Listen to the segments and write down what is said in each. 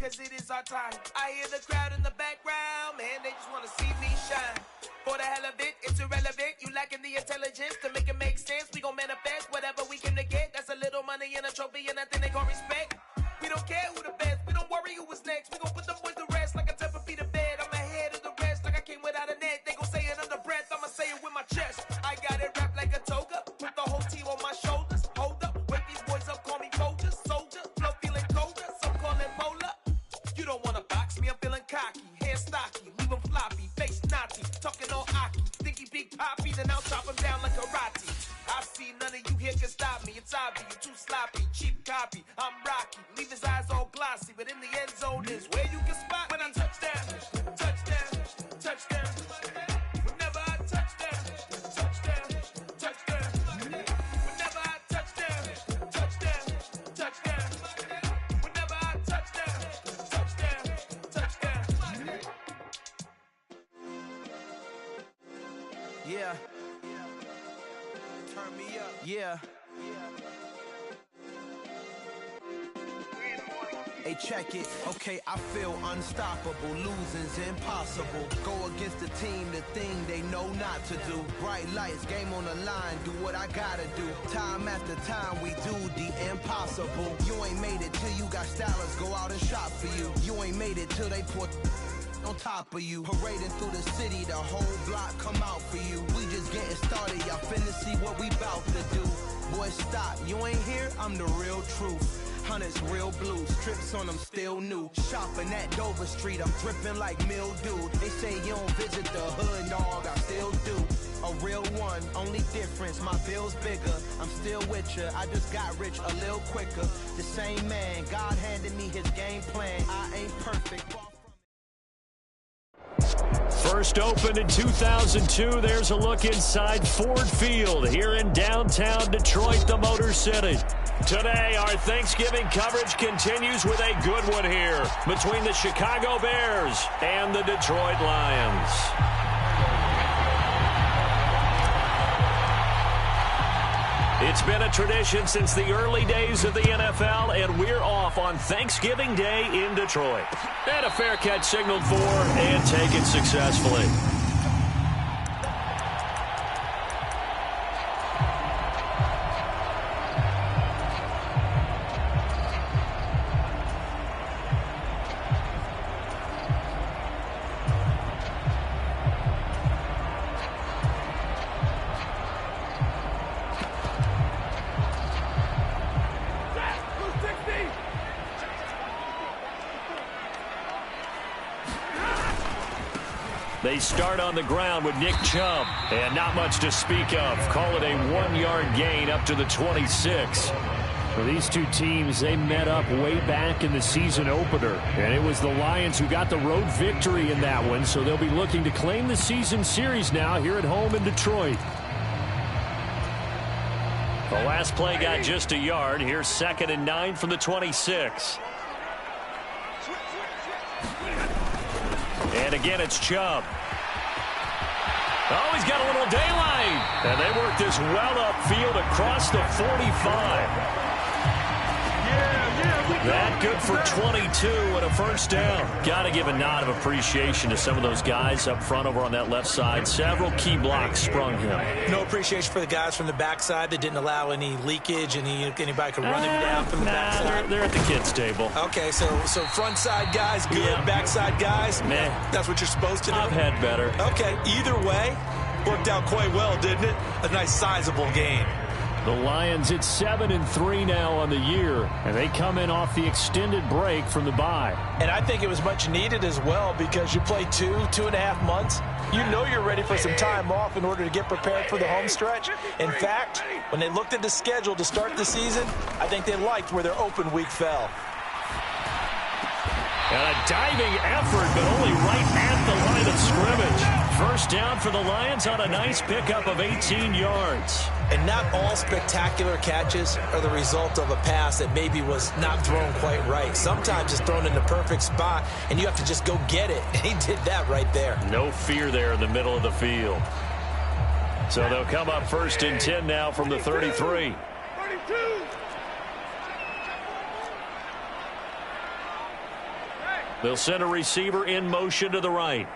cause it is our time. I hear the crowd in the background, man, they just wanna see me shine. For the hell of it, it's irrelevant. You lacking the intelligence to make it make sense. We gon' manifest whatever we came to get. That's a little money and a trophy and nothing they gon' respect. We don't care who the best, we don't worry who was next. We gon' put them boys to rest like a temper feet of bed. I'm ahead of the rest like I came without a net. They gon' say it under breath, I'ma say it with my chest. I got it wrapped like a toga, put the whole team on my shoulders. Hold up, wake these boys up, call me Folger, soldier. Flow feeling colder, some call it molar. You don't wanna box me, I'm feeling cocky. Hair stocky, leave them floppy, face naughty. Talking all aki, sticky big poppy, then I'll chop them down like karate. I see none of you here can stop me. It's obvious, you too sloppy, cheap copy. I'm Rocky, leave his eyes all glossy, but in the end zone is where you can spot when I touch down, touchdown, touchdown. Whenever I touch down, touchdown, touchdown. Whenever I touch down, touchdown, touchdown. Whenever I touch down, touchdown, touchdown. Yeah. Turn me up. Yeah. Hey, check it. Okay, I feel unstoppable. Losing's impossible. Go against the team, the thing they know not to do. Bright lights, game on the line. Do what I gotta do. Time after time, we do the impossible. You ain't made it till you got stylers go out and shop for you. You ain't made it till they put on top of you. Parading through the city, the whole block come out for you. We just getting started, y'all finna see what we bout to do. Boy, stop, you ain't here, I'm the real truth. Hunters, real blue, strips on them still new. Shopping at Dover Street, I'm dripping like mildew. They say you don't visit the hood, dog, I still do. A real one, only difference, my bill's bigger. I'm still with ya, I just got rich a little quicker. The same man, God handed me his game plan. I ain't perfect. First opened in 2002, there's a look inside Ford Field here in downtown Detroit, the Motor City. Today, our Thanksgiving coverage continues with a good one here between the Chicago Bears and the Detroit Lions. It's been a tradition since the early days of the NFL, and we're off on Thanksgiving Day in Detroit. And a fair catch signaled for and taken successfully. They start on the ground with Nick Chubb, and not much to speak of. Call it a 1-yard gain up to the 26. For these two teams, they met up way back in the season opener, and it was the Lions who got the road victory in that one, so they'll be looking to claim the season series now here at home in Detroit. The last play got just a yard. Here's 2nd and 9 from the 26. And again, it's Chubb. Oh, he's got a little daylight. And they work this well upfield across the 45. That good for 22 and a first down. Got to give a nod of appreciation to some of those guys up front over on that left side. Several key blocks sprung him. No appreciation for the guys from the backside that didn't allow any leakage, and anybody could run him down from the backside. They're at the kids' table. Okay, so front side guys, good. Yeah. Backside guys, meh. That's what you're supposed to do? I've had better. Okay, either way, worked out quite well, didn't it? A nice sizable game. The Lions at 7-3 now on the year, and they come in off the extended break from the bye. And I think it was much needed as well, because you play 2.5 months. You know you're ready for some time off in order to get prepared for the home stretch. In fact, when they looked at the schedule to start the season, I think they liked where their open week fell. And a diving effort, but only right at the line of scrimmage. First down for the Lions on a nice pickup of 18 yards. And not all spectacular catches are the result of a pass that maybe was not thrown quite right. Sometimes it's thrown in the perfect spot, and you have to just go get it. And he did that right there. No fear there in the middle of the field. So they'll come up 1st and 10 now from the 33. 32. They'll send a receiver in motion to the right.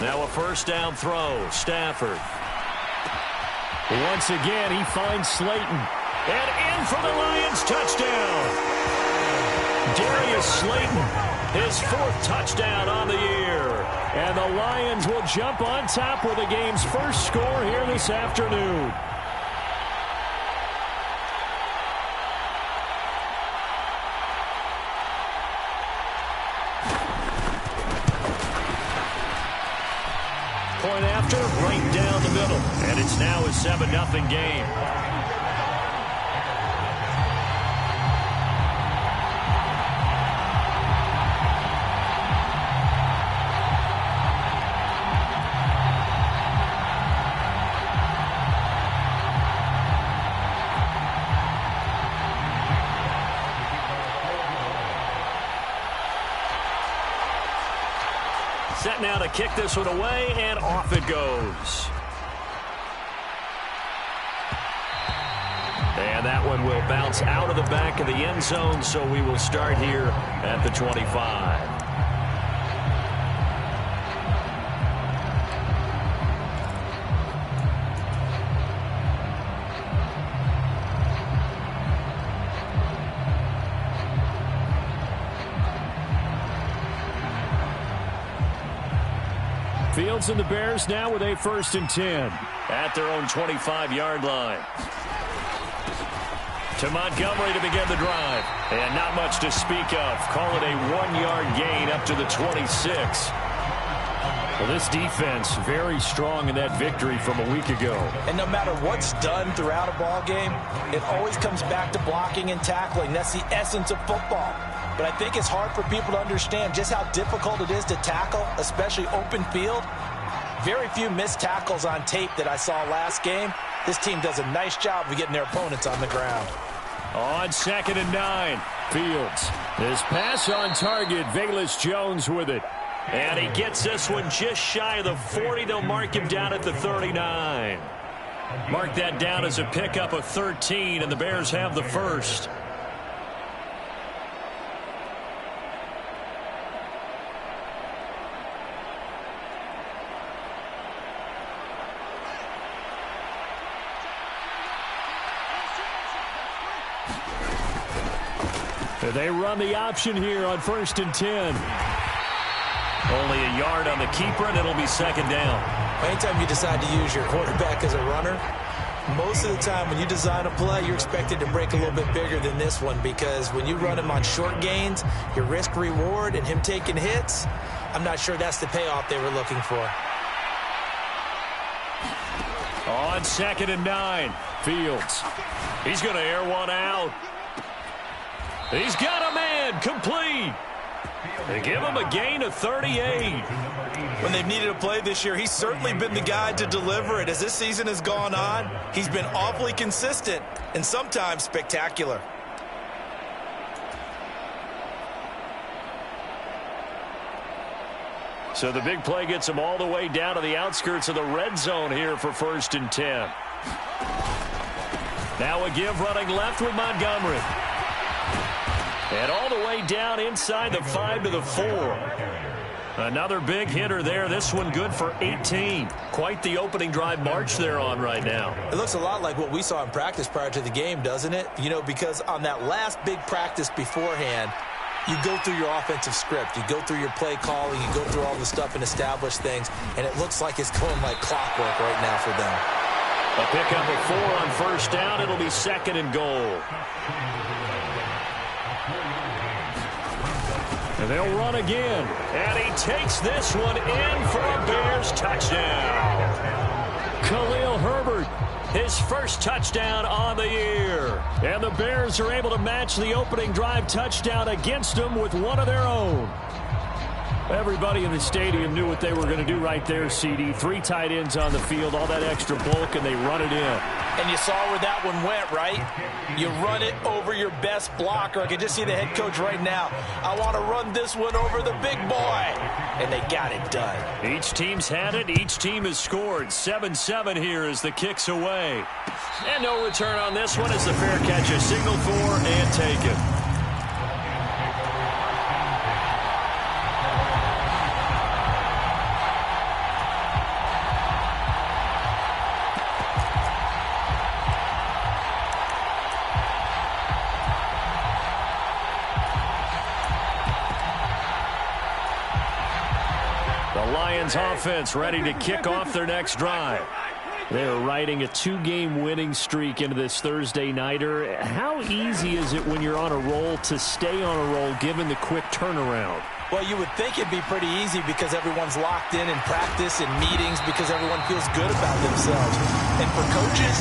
Now a first down throw. Stafford. Once again, he finds Slayton. And in for the Lions touchdown. Darius Slayton, his 4th touchdown on the year. And the Lions will jump on top with the game's first score here this afternoon. Point after, right down the middle. And it's now a 7-0 game. Set now to kick this one away, and off it goes. And that one will bounce out of the back of the end zone, so we will start here at the 25. Fields and the Bears now with a 1st and 10. At their own 25-yard line. To Montgomery to begin the drive. And not much to speak of. Call it a 1-yard gain up to the 26. Well, this defense very strong in that victory from a week ago. And no matter what's done throughout a ball game, it always comes back to blocking and tackling. That's the essence of football. But I think it's hard for people to understand just how difficult it is to tackle, especially open field. Very few missed tackles on tape that I saw last game. This team does a nice job of getting their opponents on the ground. On 2nd and 9, Fields. His pass on target, Velus Jones with it. And he gets this one just shy of the 40. They'll mark him down at the 39. Mark that down as a pickup of 13, and the Bears have the first. They run the option here on 1st and 10. Only a yard on the keeper, and it'll be 2nd down. Anytime you decide to use your quarterback as a runner, most of the time when you design a play, you're expected to break a little bit bigger than this one, because when you run him on short gains, your risk-reward and him taking hits, I'm not sure that's the payoff they were looking for. On 2nd and 9, Fields. He's going to air one out. He's got a man, complete. They give him a gain of 38. When they've needed a play this year, he's certainly been the guy to deliver it. As this season has gone on, he's been awfully consistent and sometimes spectacular. So the big play gets him all the way down to the outskirts of the red zone here for 1st and 10. Now a give running left with Montgomery. And all the way down inside the 5 to the 4. Another big hitter there. This one good for 18. Quite the opening drive march they're on right now. It looks a lot like what we saw in practice prior to the game, doesn't it? You know, because on that last big practice beforehand, you go through your offensive script. You go through your play calling. You go through all the stuff and establish things. And it looks like it's going like clockwork right now for them. A pickup of 4 on 1st down. It'll be 2nd and goal. And they'll run again. And he takes this one in for a Bears touchdown. Khalil Herbert, his first touchdown on the year. And the Bears are able to match the opening drive touchdown against them with one of their own. Everybody in the stadium knew what they were going to do right there, CD. 3 tight ends on the field, all that extra bulk, and they run it in. And you saw where that one went, right? You run it over your best blocker. I can just see the head coach right now. I want to run this one over the big boy. And they got it done. Each team's had it. Each team has scored. 7-7 here as the kick's away. And no return on this one as the fair catch is signaled for and taken. Lions offense ready to kick off their next drive. They're riding a 2-game winning streak into this Thursday nighter. How easy is it when you're on a roll to stay on a roll given the quick turnaround? Well, you would think it'd be pretty easy because everyone's locked in practice and meetings because everyone feels good about themselves. And for coaches,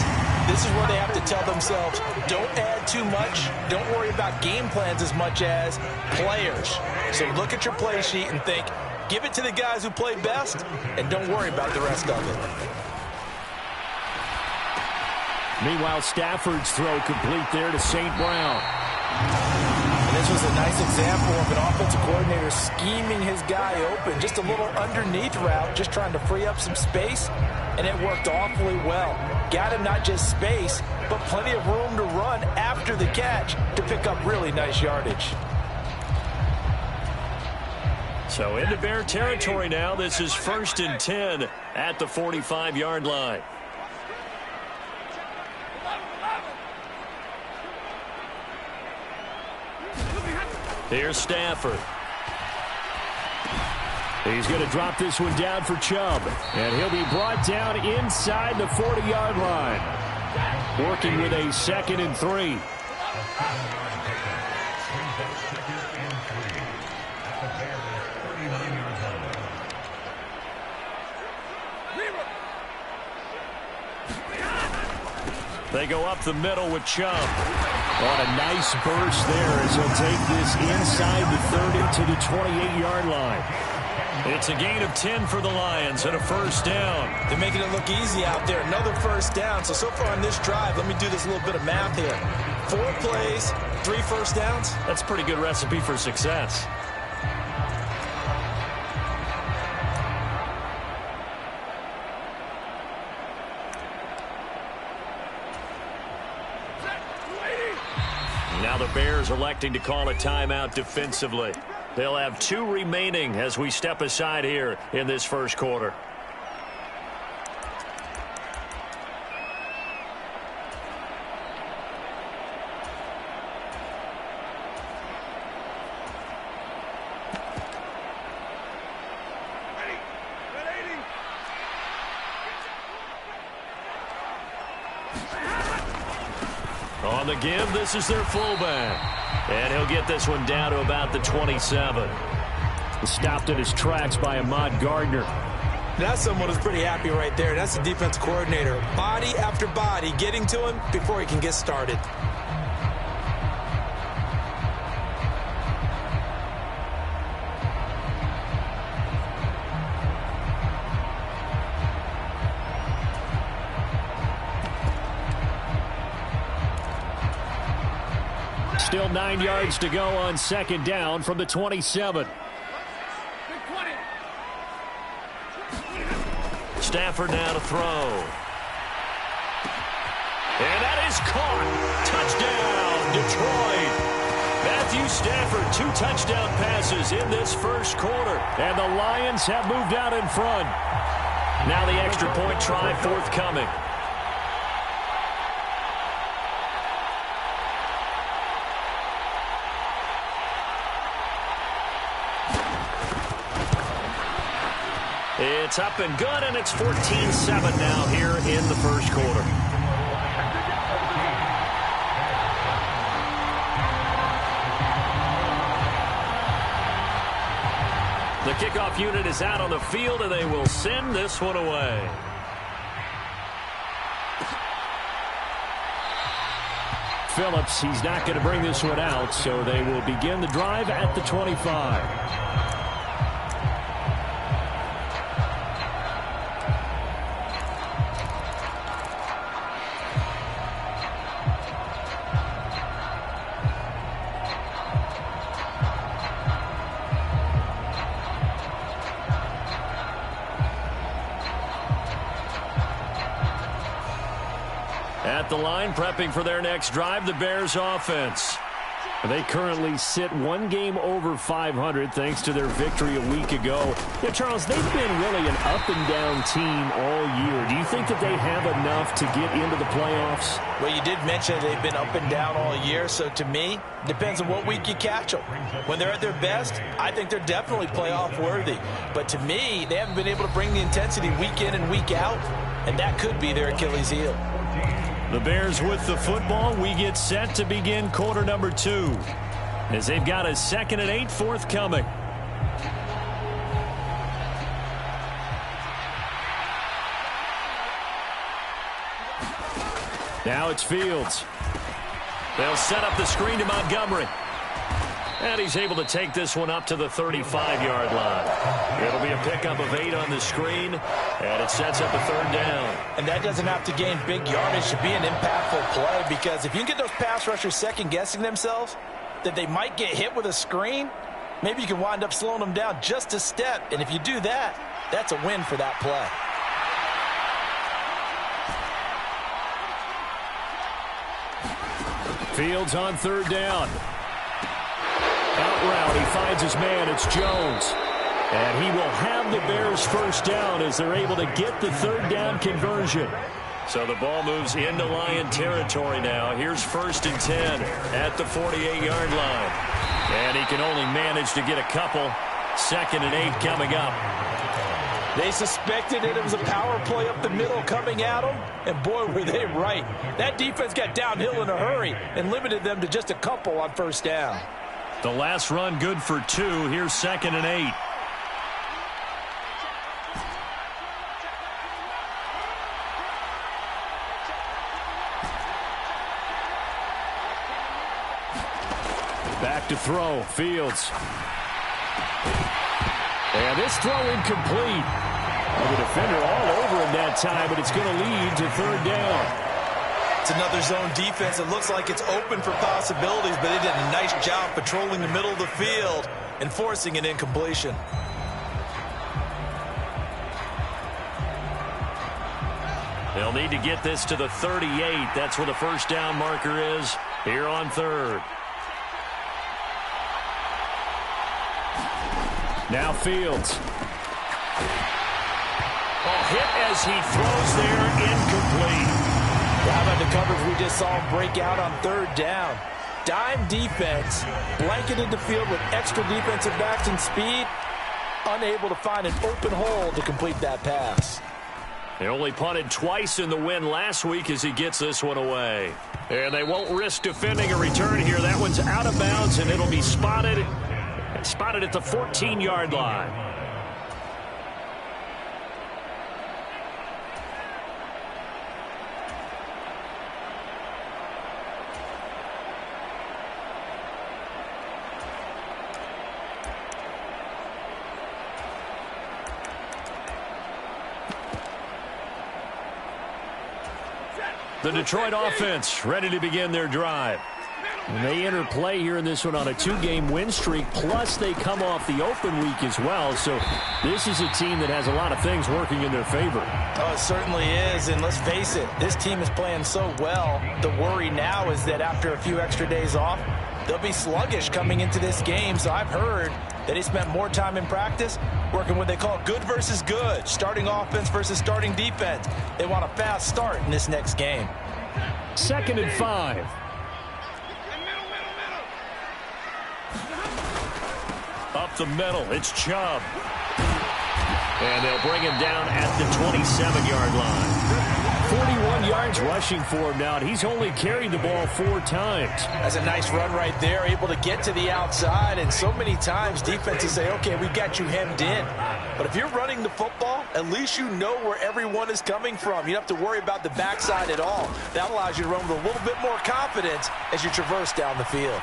this is where they have to tell themselves, don't add too much. Don't worry about game plans as much as players. So look at your play sheet and think, give it to the guys who play best, and don't worry about the rest of it. Meanwhile, Stafford's throw complete there to St. Brown. And this was a nice example of an offensive coordinator scheming his guy open. Just a little underneath route, just trying to free up some space, and it worked awfully well. Got him not just space, but plenty of room to run after the catch to pick up really nice yardage. So into Bear territory now. This is 1st and 10 at the 45-yard line. Here's Stafford. He's going to drop this one down for Chubb. And he'll be brought down inside the 40-yard line. Working with a 2nd and 3. They go up the middle with Chubb. What a nice burst there as he'll take this inside the 30 to the 28-yard line. It's a gain of 10 for the Lions and a 1st down. They're making it look easy out there. Another 1st down. So far on this drive, let me do this little bit of math here. 4 plays, 3 1st downs. That's a pretty good recipe for success. Now the Bears electing to call a timeout defensively. They'll have 2 remaining as we step aside here in this 1st quarter. On the give, this is their fullback. And he'll get this one down to about the 27. Stopped in his tracks by Ahmad Gardner. That's someone who's pretty happy right there. That's the defense coordinator. Body after body getting to him before he can get started. Still 9 yards to go on 2nd down from the 27. Stafford now to throw. And that is caught. Touchdown, Detroit. Matthew Stafford, 2 touchdown passes in this 1st quarter. And the Lions have moved out in front. Now the extra point try forthcoming. It's up and good, and it's 14-7 now here in the 1st quarter. The kickoff unit is out on the field, and they will send this one away. Phillips, he's not going to bring this one out, so they will begin the drive at the 25. the line, prepping for their next drive, the Bears offense. They currently sit one game over 500 thanks to their victory a week ago. Yeah, Charles, they've been really an up-and-down team all year. Do you think that they have enough to get into the playoffs? Well, you did mention they've been up and down all year, so to me, depends on what week you catch them. When they're at their best, I think they're definitely playoff worthy. But to me, they haven't been able to bring the intensity week in and week out, and that could be their Achilles heel. The Bears with the football. We get set to begin quarter number 2 as they've got a 2nd and 8 forthcoming. Now it's Fields. They'll set up the screen to Montgomery. And he's able to take this one up to the 35-yard line. It'll be a pickup of 8 on the screen, and it sets up a 3rd down. And that doesn't have to gain big yardage to be an impactful play, because if you can get those pass rushers second-guessing themselves, that they might get hit with a screen, maybe you can wind up slowing them down just a step. And if you do that, that's a win for that play. Fields on 3rd down. Out route, he finds his man. It's Jones. And he will have the Bears 1st down as they're able to get the 3rd down conversion. So the ball moves into Lion territory now. Here's 1st and 10 at the 48-yard line. And he can only manage to get a couple. 2nd and 8 coming up. They suspected it was a power play up the middle coming at them, and boy, were they right. That defense got downhill in a hurry and limited them to just a couple on 1st down. The last run good for 2. Here's 2nd and 8. Back to throw. Fields. And this throw incomplete. The defender all over him that time, but it's going to lead to 3rd down. It's another zone defense. It looks like it's open for possibilities, but they did a nice job patrolling the middle of the field and forcing an incompletion. They'll need to get this to the 38. That's where the 1st down marker is here on 3rd. Now Fields. Hit as he throws there, incomplete. How about the coverage we just saw him break out on 3rd down? Dime defense, blanketed the field with extra defensive backs and speed, unable to find an open hole to complete that pass. They only punted twice in the win last week as he gets this one away. And they won't risk defending a return here. That one's out of bounds, and it'll be spotted at the 14-yard line. The Detroit offense ready to begin their drive. And they enter play here in this one on a 2-game win streak, plus they come off the open week as well. So this is a team that has a lot of things working in their favor. Oh, it certainly is, and let's face it, this team is playing so well. The worry now is that after a few extra days off, they'll be sluggish coming into this game. So I've heard that he spent more time in practice working what they call good versus good, starting offense versus starting defense. They want a fast start in this next game. 2nd and 5. Up the middle, it's Chubb. And they'll bring him down at the 27-yard line. 41 yards rushing for him now, and he's only carried the ball 4 times. That's a nice run right there, able to get to the outside, and so many times defenses say, okay, we got you hemmed in. But if you're running the football, at least you know where everyone is coming from. You don't have to worry about the backside at all. That allows you to run with a little bit more confidence as you traverse down the field.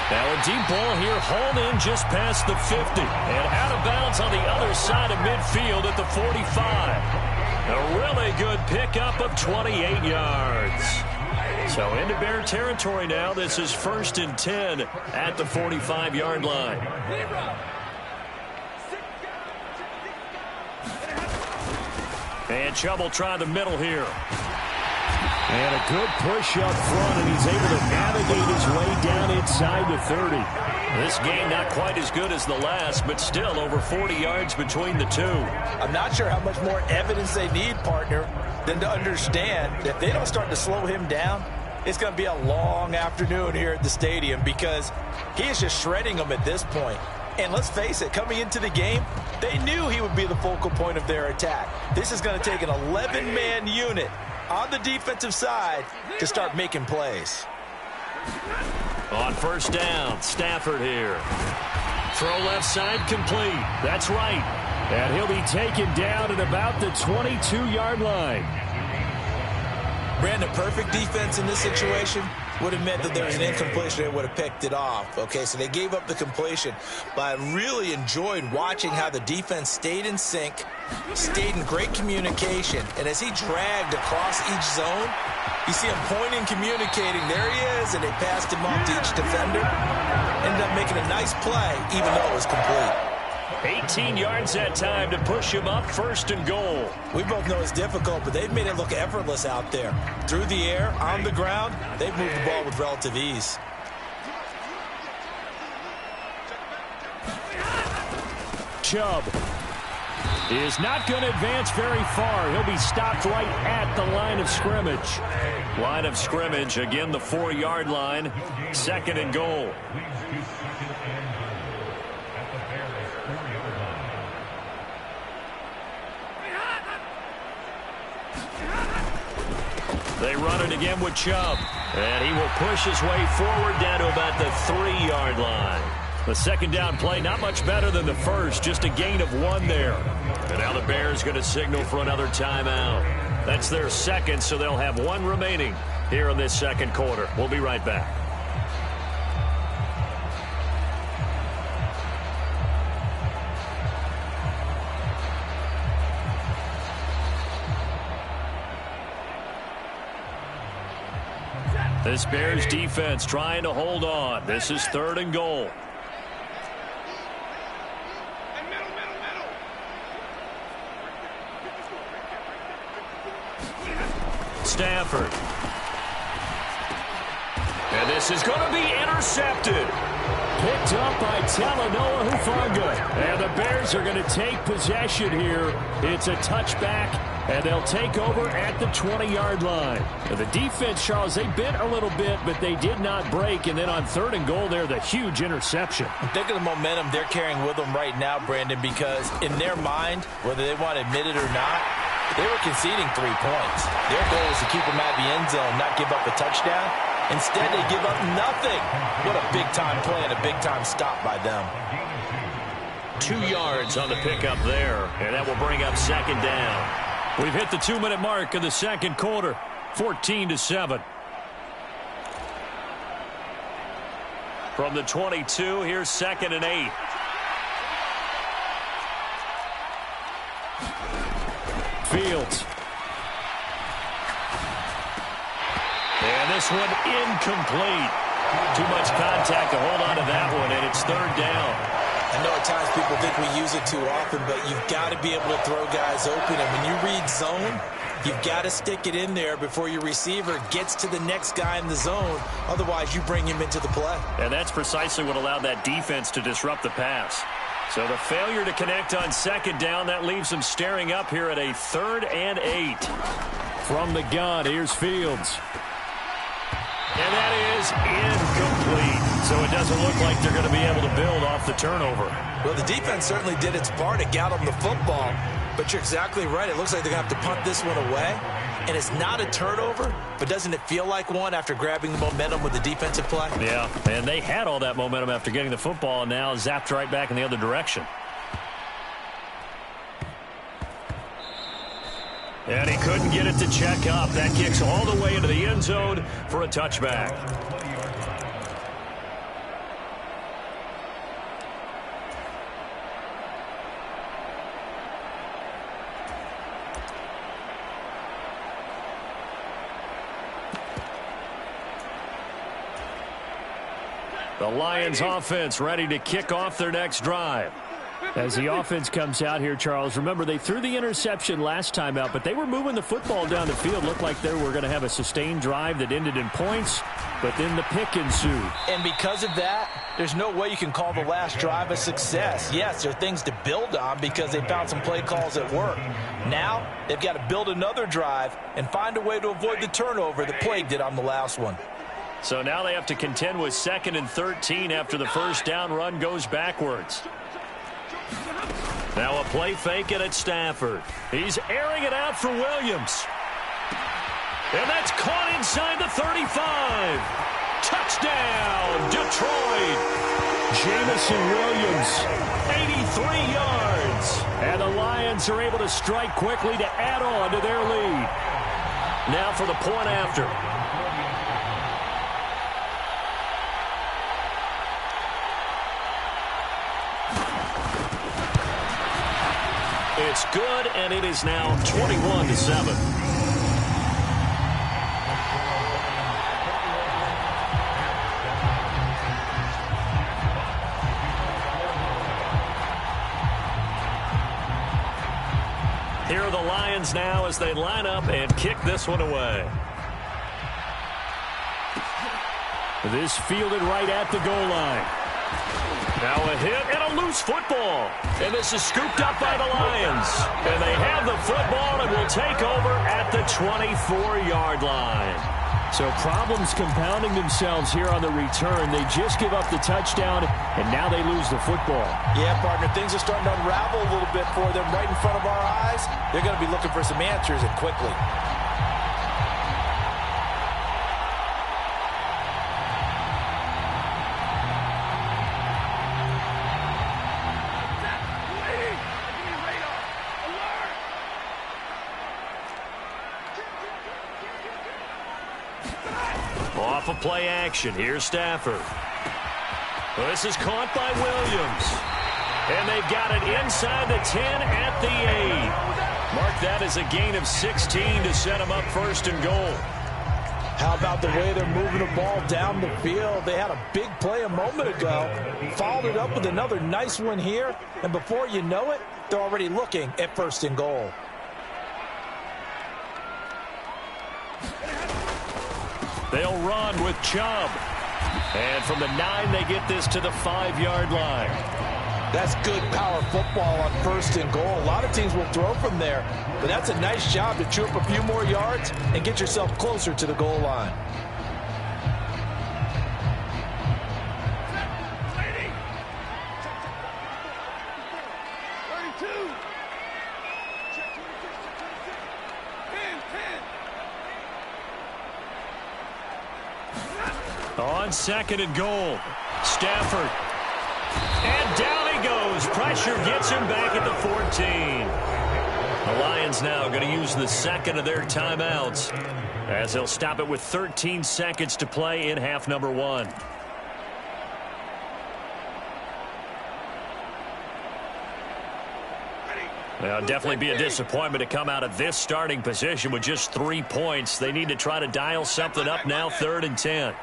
Now a deep ball here, hauled in just past the 50. And out of bounds on the other side of midfield at the 45. A really good pickup of 28 yards. So into Bear territory now. This is 1st and 10 at the 45-yard line. And Chubb will try the middle here. And a good push up front, and he's able to navigate his way down inside the 30. This game not quite as good as the last, but still over 40 yards between the two. I'm not sure how much more evidence they need, partner, than to understand that if they don't start to slow him down, it's going to be a long afternoon here at the stadium because he is just shredding them at this point. And let's face it, coming into the game, they knew he would be the focal point of their attack. This is going to take an 11-man unit on the defensive side to start making plays. On first down, Stafford here. Throw left side complete. That's right. And he'll be taken down at about the 22-yard line. Brandon, perfect defense in this situation would have meant that there was an incompletion. They would have picked it off. Okay, so they gave up the completion. But I really enjoyed watching how the defense stayed in sync, stayed in great communication. And as he dragged across each zone, you see him pointing, communicating. There he is, and they passed him off to each defender. Ended up making a nice play, even though it was complete. 18 yards that time to push him up, first and goal. We both know it's difficult, but they've made it look effortless out there. Through the air, on the ground, they've moved the ball with relative ease. Chubb is not going to advance very far. He'll be stopped right at the line of scrimmage. Line of scrimmage, again the 4-yard line, second and goal. They run it again with Chubb. And he will push his way forward down to about the 3-yard line. The second down play, not much better than the first, just a gain of 1 there. And now the Bears going to signal for another timeout. That's their second, so they'll have 1 remaining here in this second quarter. We'll be right back. This Bears defense trying to hold on. This is third and goal. Stafford. And this is going to be intercepted. Picked up by Talanoa Hufanga. And the Bears are going to take possession here. It's a touchback, and they'll take over at the 20-yard line. And the defense, Charles, they bit a little bit, but they did not break. And then on third and goal there, the huge interception. Think of the momentum they're carrying with them right now, Brandon, because in their mind, whether they want to admit it or not, they were conceding 3 points. Their goal is to keep them at the end zone, not give up a touchdown. Instead, they give up nothing. What a big-time play and a big-time stop by them. 2 yards on the pickup there, and that will bring up second down. We've hit the 2-minute mark of the second quarter, 14-7. From the 22, here's second and 8. Fields. And this one incomplete. Too much contact to hold on to that one, and it's third down. I know at times people think we use it too often, but you've got to be able to throw guys open. And when you read zone, you've got to stick it in there before your receiver gets to the next guy in the zone. Otherwise, you bring him into the play. And that's precisely what allowed that defense to disrupt the pass. So the failure to connect on second down, that leaves them staring up here at a 3rd and 8. From the gun, here's Fields. And that is incomplete. So it doesn't look like they're going to be able to build off the turnover. Well, the defense certainly did its part to get them the football. But you're exactly right. It looks like they're going to have to punt this one away. And it's not a turnover, but doesn't it feel like one after grabbing the momentum with the defensive play? Yeah, and they had all that momentum after getting the football, and now zapped right back in the other direction. And he couldn't get it to check up. That kicks all the way into the end zone for a touchback. The Lions offense ready to kick off their next drive. As the offense comes out here, Charles, remember they threw the interception last time out, but they were moving the football down the field. Looked like they were going to have a sustained drive that ended in points, but then the pick ensued. And because of that, there's no way you can call the last drive a success. Yes, there are things to build on because they found some play calls that work. Now, they've got to build another drive and find a way to avoid the turnover that plagued it on the last one. So now they have to contend with 2nd and 13 after the first down run goes backwards. Now a play fake it at Stafford. He's airing it out for Williams. And that's caught inside the 35. Touchdown, Detroit. Jamison Williams, 83 yards. and the Lions are able to strike quickly to add on to their lead. Now for the point after. It's good, and it is now 21-7. Here are the Lions now as they line up and kick this one away. This fielded right at the goal line. Now a hit and a loose football. And this is scooped up by the Lions. And they have the football and will take over at the 24-yard line. So problems compounding themselves here on the return. They just give up the touchdown, and now they lose the football. Yeah, partner, things are starting to unravel a little bit for them right in front of our eyes. They're going to be looking for some answers, and quickly. Off of play action. Here's Stafford. Well, this is caught by Williams. And they've got it inside the 10 at the 8. Mark that as a gain of 16 to set them up 1st and goal. How about the way they're moving the ball down the field? They had a big play a moment ago. Followed it up with another nice one here. And before you know it, they're already looking at 1st and goal. They'll run with Chubb. And from the 9, they get this to the 5-yard line. That's good power football on 1st and goal. A lot of teams will throw from there, but that's a nice job to chew up a few more yards and get yourself closer to the goal line. On 2nd and goal, Stafford. And down he goes. Pressure gets him back at the 14. The Lions now going to use the 2nd of their timeouts as they'll stop it with 13 seconds to play in half number 1. Well, definitely be a disappointment to come out of this starting position with just 3 points. They need to try to dial something up now, 3rd and 10.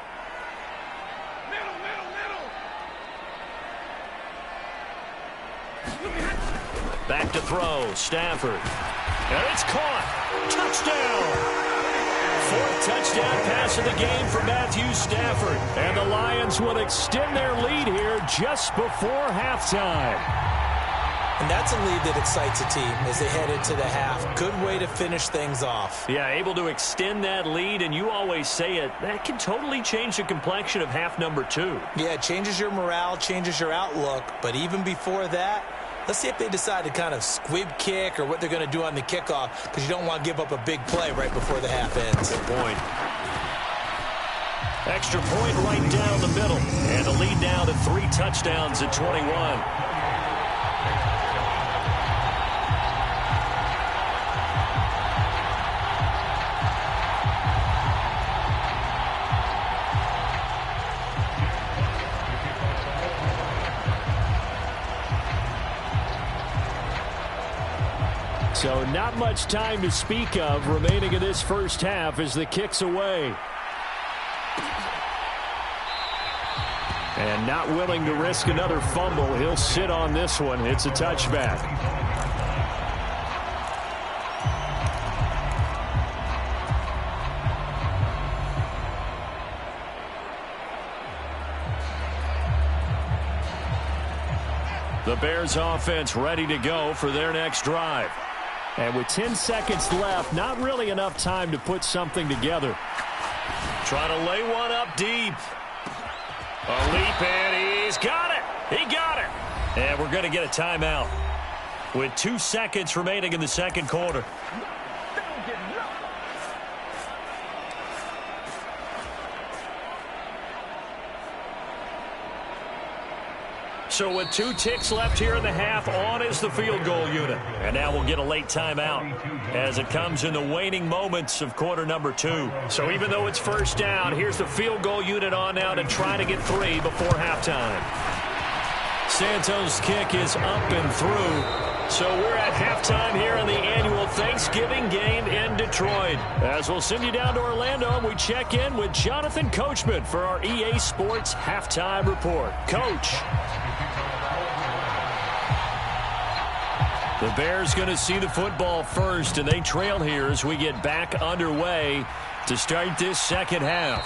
Back to throw, Stafford. And it's caught. Touchdown! 4th touchdown pass of the game for Matthew Stafford. And the Lions will extend their lead here just before halftime. And that's a lead that excites a team as they head into the half. Good way to finish things off. Yeah, able to extend that lead, and you always say it, that can totally change the complexion of half number 2. Yeah, it changes your morale, changes your outlook, but even before that, let's see if they decide to kind of squib kick or what they're going to do on the kickoff, because you don't want to give up a big play right before the half ends. Good point. Extra point right down the middle, and the lead now to 3 touchdowns at 21. So not much time to speak of remaining in this first half as the kick's away. And not willing to risk another fumble. He'll sit on this one. It's a touchback. The Bears offense ready to go for their next drive. And with 10 seconds left, not really enough time to put something together. Trying to lay one up deep. A leap, and he's got it. He got it. And we're going to get a timeout with 2 seconds remaining in the second quarter. So with 2 ticks left here in the half, on is the field goal unit. And now we'll get a late timeout as it comes in the waning moments of quarter number 2. So even though it's first down, here's the field goal unit on now to try to get 3 before halftime. Santos' kick is up and through. So we're at halftime here in the annual Thanksgiving game in Detroit. As we'll send you down to Orlando, we check in with Jonathan Coachman for our EA Sports Halftime Report. Coach. The Bears going to see the football first, and they trail here as we get back underway to start this second half.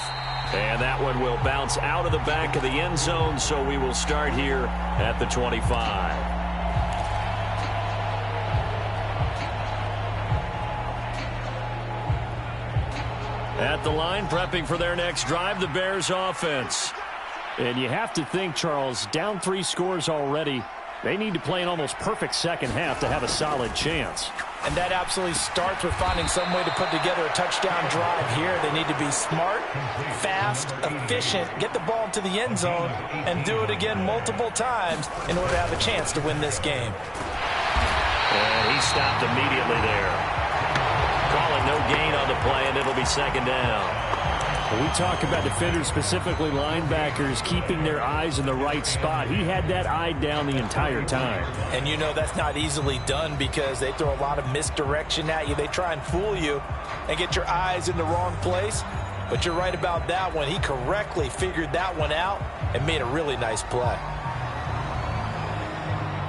And that one will bounce out of the back of the end zone, so we will start here at the 25. At the line, prepping for their next drive, the Bears offense. And you have to think, Charles, down 3 scores already. They need to play an almost perfect second half to have a solid chance. And that absolutely starts with finding some way to put together a touchdown drive here. They need to be smart, fast, efficient, get the ball into the end zone, and do it again multiple times in order to have a chance to win this game. And he stopped immediately there. Calling no gain on the play, and it'll be second down. When we talk about defenders, specifically linebackers, keeping their eyes in the right spot, he had that eye down the entire time. And you know that's not easily done because they throw a lot of misdirection at you. They try and fool you and get your eyes in the wrong place. But you're right about that one. He correctly figured that one out and made a really nice play.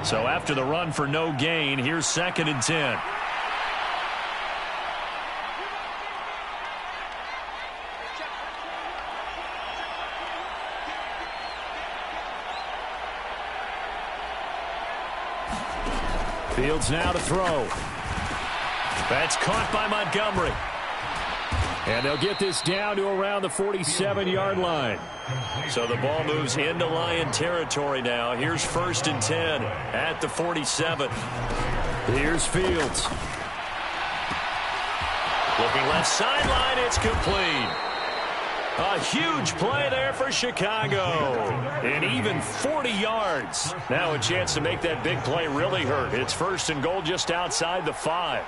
So after the run for no gain, here's 2nd and 10. Fields now to throw. That's caught by Montgomery. And they'll get this down to around the 47-yard line. So the ball moves into Lion territory now. Here's 1st and 10 at the 47. Here's Fields. Looking left sideline, it's complete. A huge play there for Chicago. And even 40 yards. Now a chance to make that big play really hurt. It's 1st and goal just outside the 5.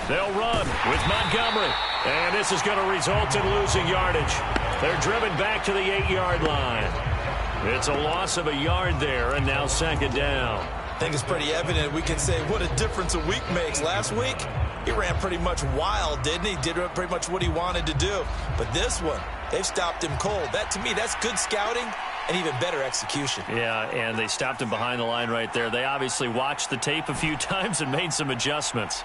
They'll run with Montgomery. And this is going to result in losing yardage. They're driven back to the 8-yard line. It's a loss of a yard there, and now 2nd down. I think it's pretty evident. We can say what a difference a week makes. Last week, he ran pretty much wild, didn't he? Did pretty much what he wanted to do. But this one, they've stopped him cold. That, to me, that's good scouting and even better execution. Yeah, and they stopped him behind the line right there. They obviously watched the tape a few times and made some adjustments.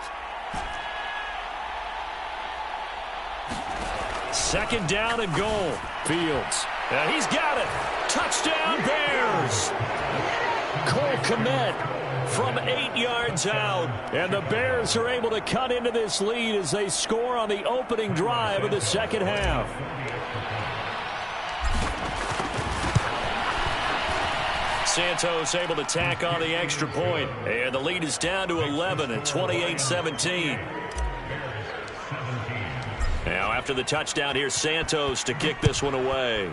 2nd down and goal. Fields. He's got it. Touchdown, Bears. Cole Kmet from 8 yards out. And the Bears are able to cut into this lead as they score on the opening drive of the second half. Santos able to tack on the extra point. And the lead is down to 11 at 28-17. Now after the touchdown, here's Santos to kick this one away.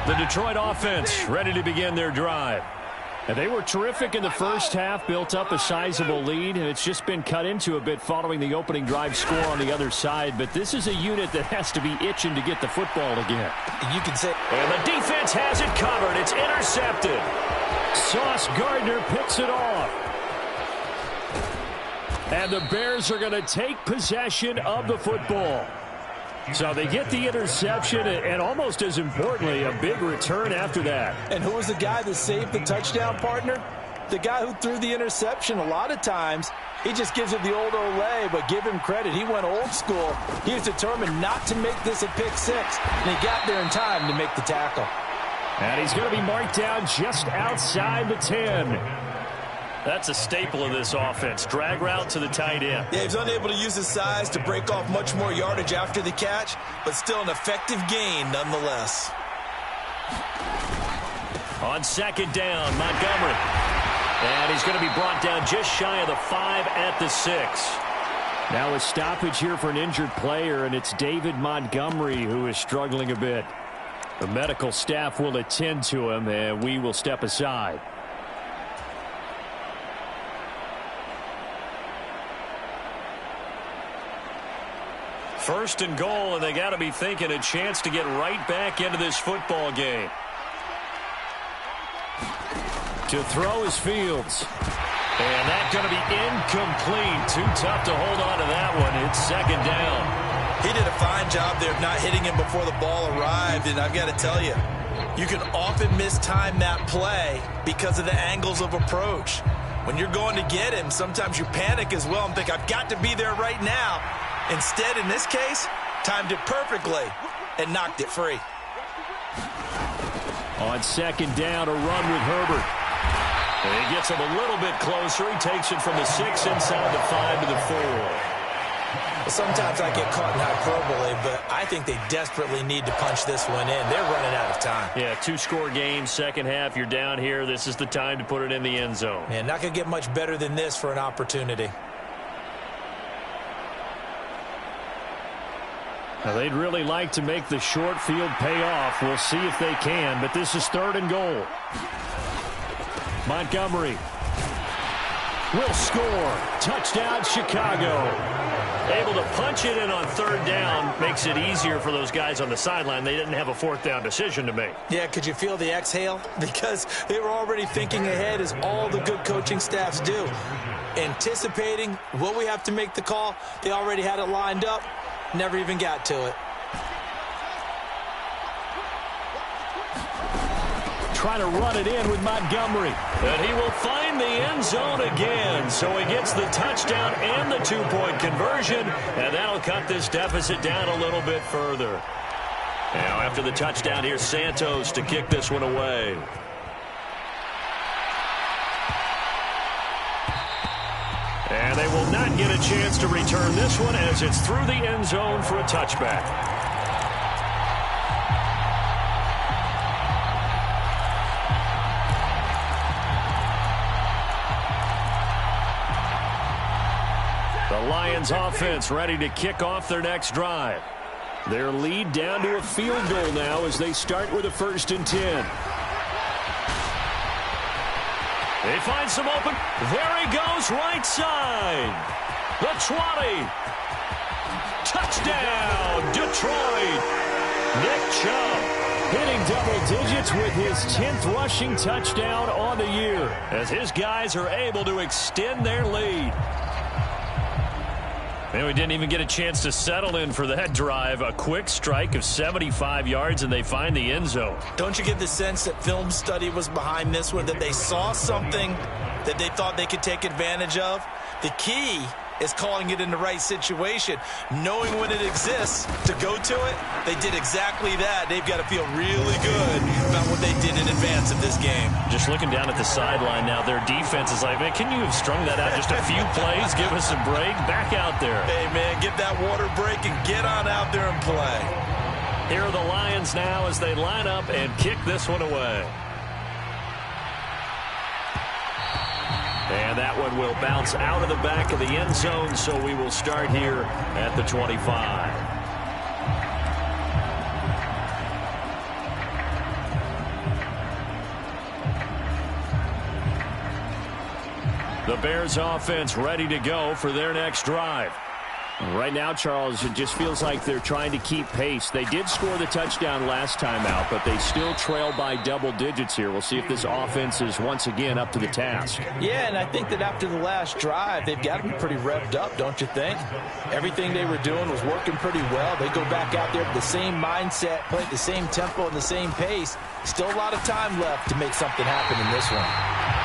The Detroit offense ready to begin their drive. And they were terrific in the first half, built up a sizable lead, and it's just been cut into a bit following the opening drive score on the other side. But this is a unit that has to be itching to get the football again. You can say, and the defense has it covered. It's intercepted. Sauce Gardner picks it off. And the Bears are going to take possession of the football. So they get the interception, and almost as importantly, a big return after that. And who was the guy that saved the touchdown, partner? The guy who threw the interception. A lot of times, he just gives it the old Olay, but give him credit. He went old school. He was determined not to make this a pick six, and he got there in time to make the tackle. And he's going to be marked down just outside the 10. That's a staple of this offense. Drag route to the tight end. Yeah, he's unable to use his size to break off much more yardage after the catch, but still an effective gain nonetheless. On second down, Montgomery. And he's going to be brought down just shy of the 5 at the 6. Now a stoppage here for an injured player, and it's David Montgomery who is struggling a bit. The medical staff will attend to him, and we will step aside. First and goal, and they got to be thinking a chance to get right back into this football game. To throw is Fields. And that's going to be incomplete. Too tough to hold on to that one. It's second down. He did a fine job there of not hitting him before the ball arrived, and I've got to tell you, you can often mistime that play because of the angles of approach. When you're going to get him, sometimes you panic as well and think, I've got to be there right now. Instead, in this case, timed it perfectly and knocked it free. On second down, a run with Herbert. And he gets him a little bit closer. He takes it from the 6 inside the 5 to the 4. Sometimes I get caught in hyperbole, but I think they desperately need to punch this one in. They're running out of time. Yeah, 2-score game, second half. You're down here. This is the time to put it in the end zone. Man, not going to get much better than this for an opportunity. Now, they'd really like to make the short field pay off. We'll see if they can, but this is third and goal. Montgomery will score. Touchdown, Chicago. Able to punch it in on third down makes it easier for those guys on the sideline. They didn't have a fourth down decision to make. Yeah, could you feel the exhale? Because they were already thinking ahead, as all the good coaching staffs do. Anticipating, will we have to make the call? They already had it lined up. Never even got to it. Trying to run it in with Montgomery. And he will find the end zone again. So he gets the touchdown and the 2-point conversion. And that'll cut this deficit down a little bit further. Now after the touchdown, here's Santos to kick this one away. And they will not get a chance to return this one as it's through the end zone for a touchback. The Lions offense ready to kick off their next drive. Their lead down to a field goal now as they start with a 1st and 10. They find some open. There he goes, right side. The 20. Touchdown, Detroit. Nick Chubb hitting double digits with his 10th rushing touchdown on the year as his guys are able to extend their lead. And we didn't even get a chance to settle in for that drive. A quick strike of 75 yards, and they find the end zone. Don't you get the sense that film study was behind this one, that they saw something that they thought they could take advantage of? The key is calling it in the right situation, knowing when it exists to go to it. They did exactly that. They've got to feel really good about what they did in advance of this game. Just looking down at the sideline now, their defense is like, man, can you have strung that out just a few plays? Give us a break. Back out there. Hey, man, get that water break and get on out there and play. Here are the Lions now as they line up and kick this one away. And that one will bounce out of the back of the end zone, so we will start here at the 25. The Bears offense ready to go for their next drive. Right now, Charles, it just feels like they're trying to keep pace. They did score the touchdown last time out, but they still trail by double digits here. We'll see if this offense is once again up to the task. Yeah, and I think that after the last drive, they've got to be pretty revved up, don't you think? Everything they were doing was working pretty well. They go back out there with the same mindset, play at the same tempo and the same pace. Still a lot of time left to make something happen in this one.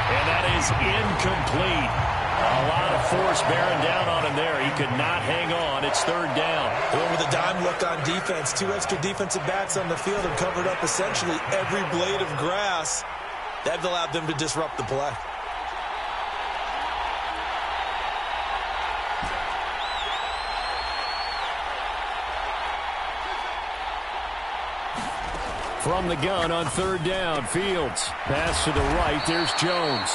And that is incomplete. A lot of force bearing down on him there. He could not hang on. It's third down. They went with a dime look on defense. 2 extra defensive backs on the field and covered up essentially every blade of grass. That allowed them to disrupt the play. From the gun on third down, Fields. Pass to the right. There's Jones.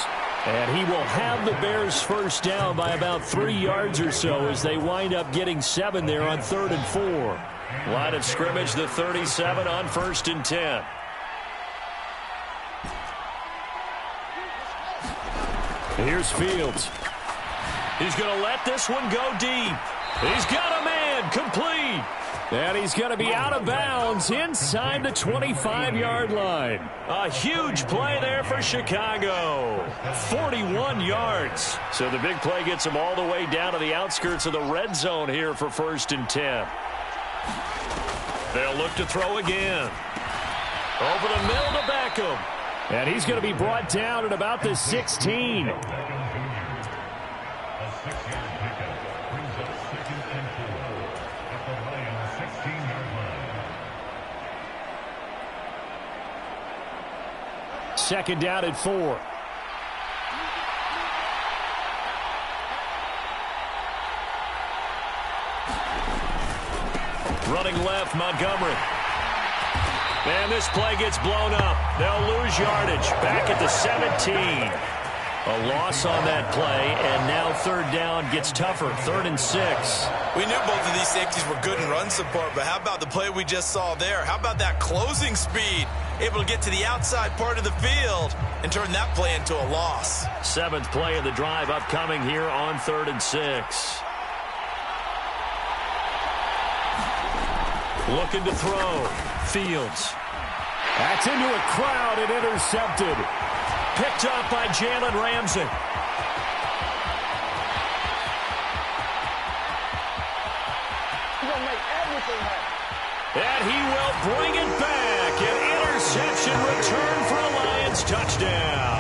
And he will have the Bears first down by about 3 yards or so as they wind up getting 7 there on 3rd and 4. Line of scrimmage, the 37 on 1st and 10. Here's Fields. He's going to let this one go deep. He's got a man, complete. And he's going to be out of bounds inside the 25-yard line. A huge play there for Chicago. 41 yards. So the big play gets him all the way down to the outskirts of the red zone here for 1st and 10. They'll look to throw again. Over the middle to Beckham. And he's going to be brought down at about the 16. Second down at 4. Running left, Montgomery. And this play gets blown up. They'll lose yardage. Back at the 17. A loss on that play, and now third down gets tougher. 3rd and 6. We knew both of these safeties were good in run support, but how about the play we just saw there? How about that closing speed? Able to get to the outside part of the field and turn that play into a loss. 7th play of the drive upcoming here on 3rd and 6. Looking to throw. Fields. That's into a crowd and intercepted. Picked up by Jalen Ramsey. And he will bring it back. An interception return for a Lions touchdown.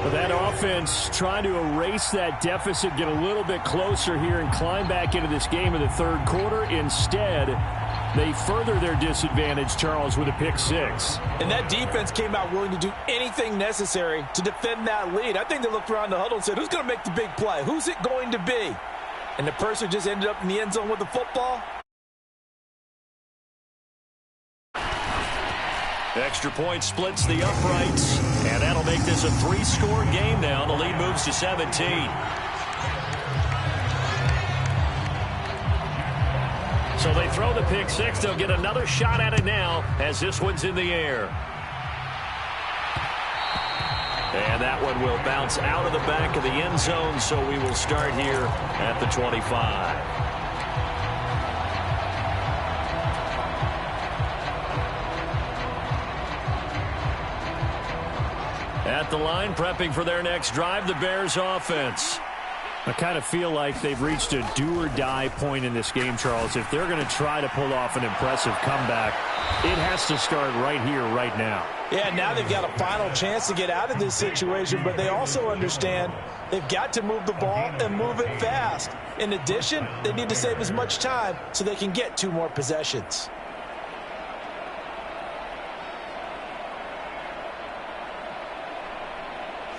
Well, that offense trying to erase that deficit, get a little bit closer here and climb back into this game in the 3rd quarter. Instead, they further their disadvantage, Charles, with a pick 6. And that defense came out willing to do anything necessary to defend that lead. I think they looked around the huddle and said, who's going to make the big play? Who's it going to be? And the person just ended up in the end zone with the football. Extra point splits the uprights, and that'll make this a 3-score game now. The lead moves to 17. So they throw the pick 6. They'll get another shot at it now as this one's in the air. And that one will bounce out of the back of the end zone, so we will start here at the 25. At the line, prepping for their next drive, the Bears offense. I kind of feel like they've reached a do-or-die point in this game, Charles. If they're going to try to pull off an impressive comeback, it has to start right here, right now. Yeah, now they've got a final chance to get out of this situation, but they also understand they've got to move the ball and move it fast. In addition, they need to save as much time so they can get 2 more possessions.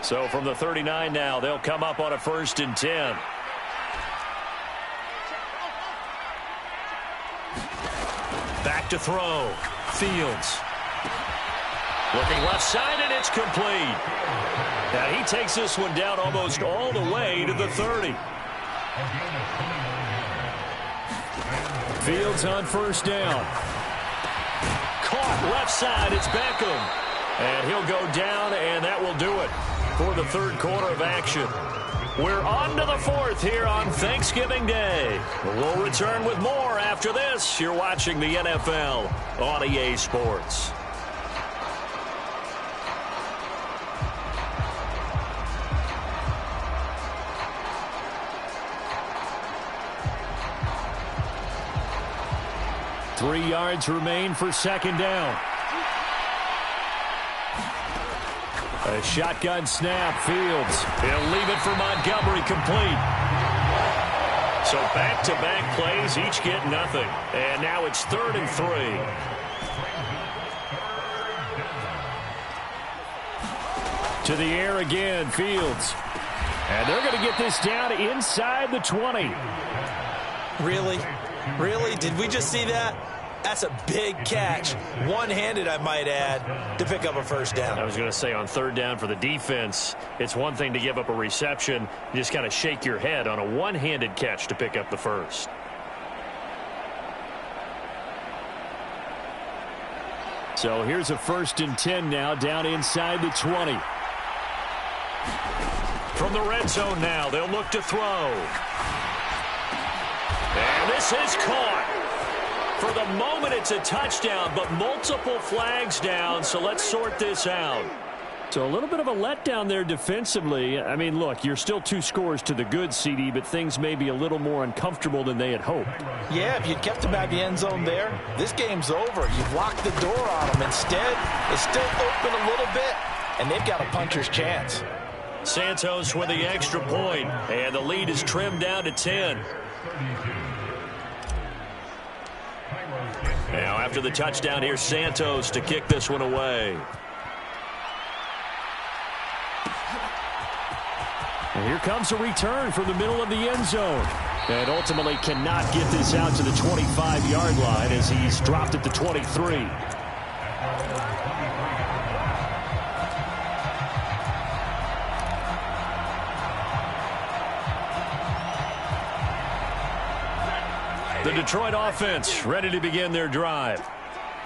So from the 39 now, they'll come up on a 1st and 10. Back to throw. Fields. Looking left side, and it's complete. Now he takes this one down almost all the way to the 30. Fields on 1st down. Caught left side, it's Beckham. And he'll go down, and that will do it. for the third quarter of action. We're on to the fourth here on Thanksgiving Day. We'll return with more after this. You're watching the NFL on EA Sports. Three yards remain for second down. A shotgun snap. Fields. He'll leave it for Montgomery, complete. So back-to-back plays, each get nothing. And now it's 3rd and 3. To the air again, Fields. And they're going to get this down inside the 20. Really? Really? Did we just see that? That's a big catch. One-handed, I might add, to pick up a first down. I was going to say on 3rd down for the defense, it's one thing to give up a reception. You just kind of shake your head on a one-handed catch to pick up the first. So here's a 1st and 10 now, down inside the 20. From the red zone now, they'll look to throw. And this is caught. For the moment, it's a touchdown, but multiple flags down, so let's sort this out. So a little bit of a letdown there defensively. I mean, look, you're still 2 scores to the good, CD, but things may be a little more uncomfortable than they had hoped. Yeah, if you'd kept them out of the end zone there, this game's over. You've locked the door on them. Instead, it's still open a little bit, and they've got a puncher's chance. Santos with the extra point, and the lead is trimmed down to 10. Now, after the touchdown, here's Santos to kick this one away. And here comes a return from the middle of the end zone. And ultimately cannot get this out to the 25-yard line as he's dropped at the 23. The Detroit offense ready to begin their drive.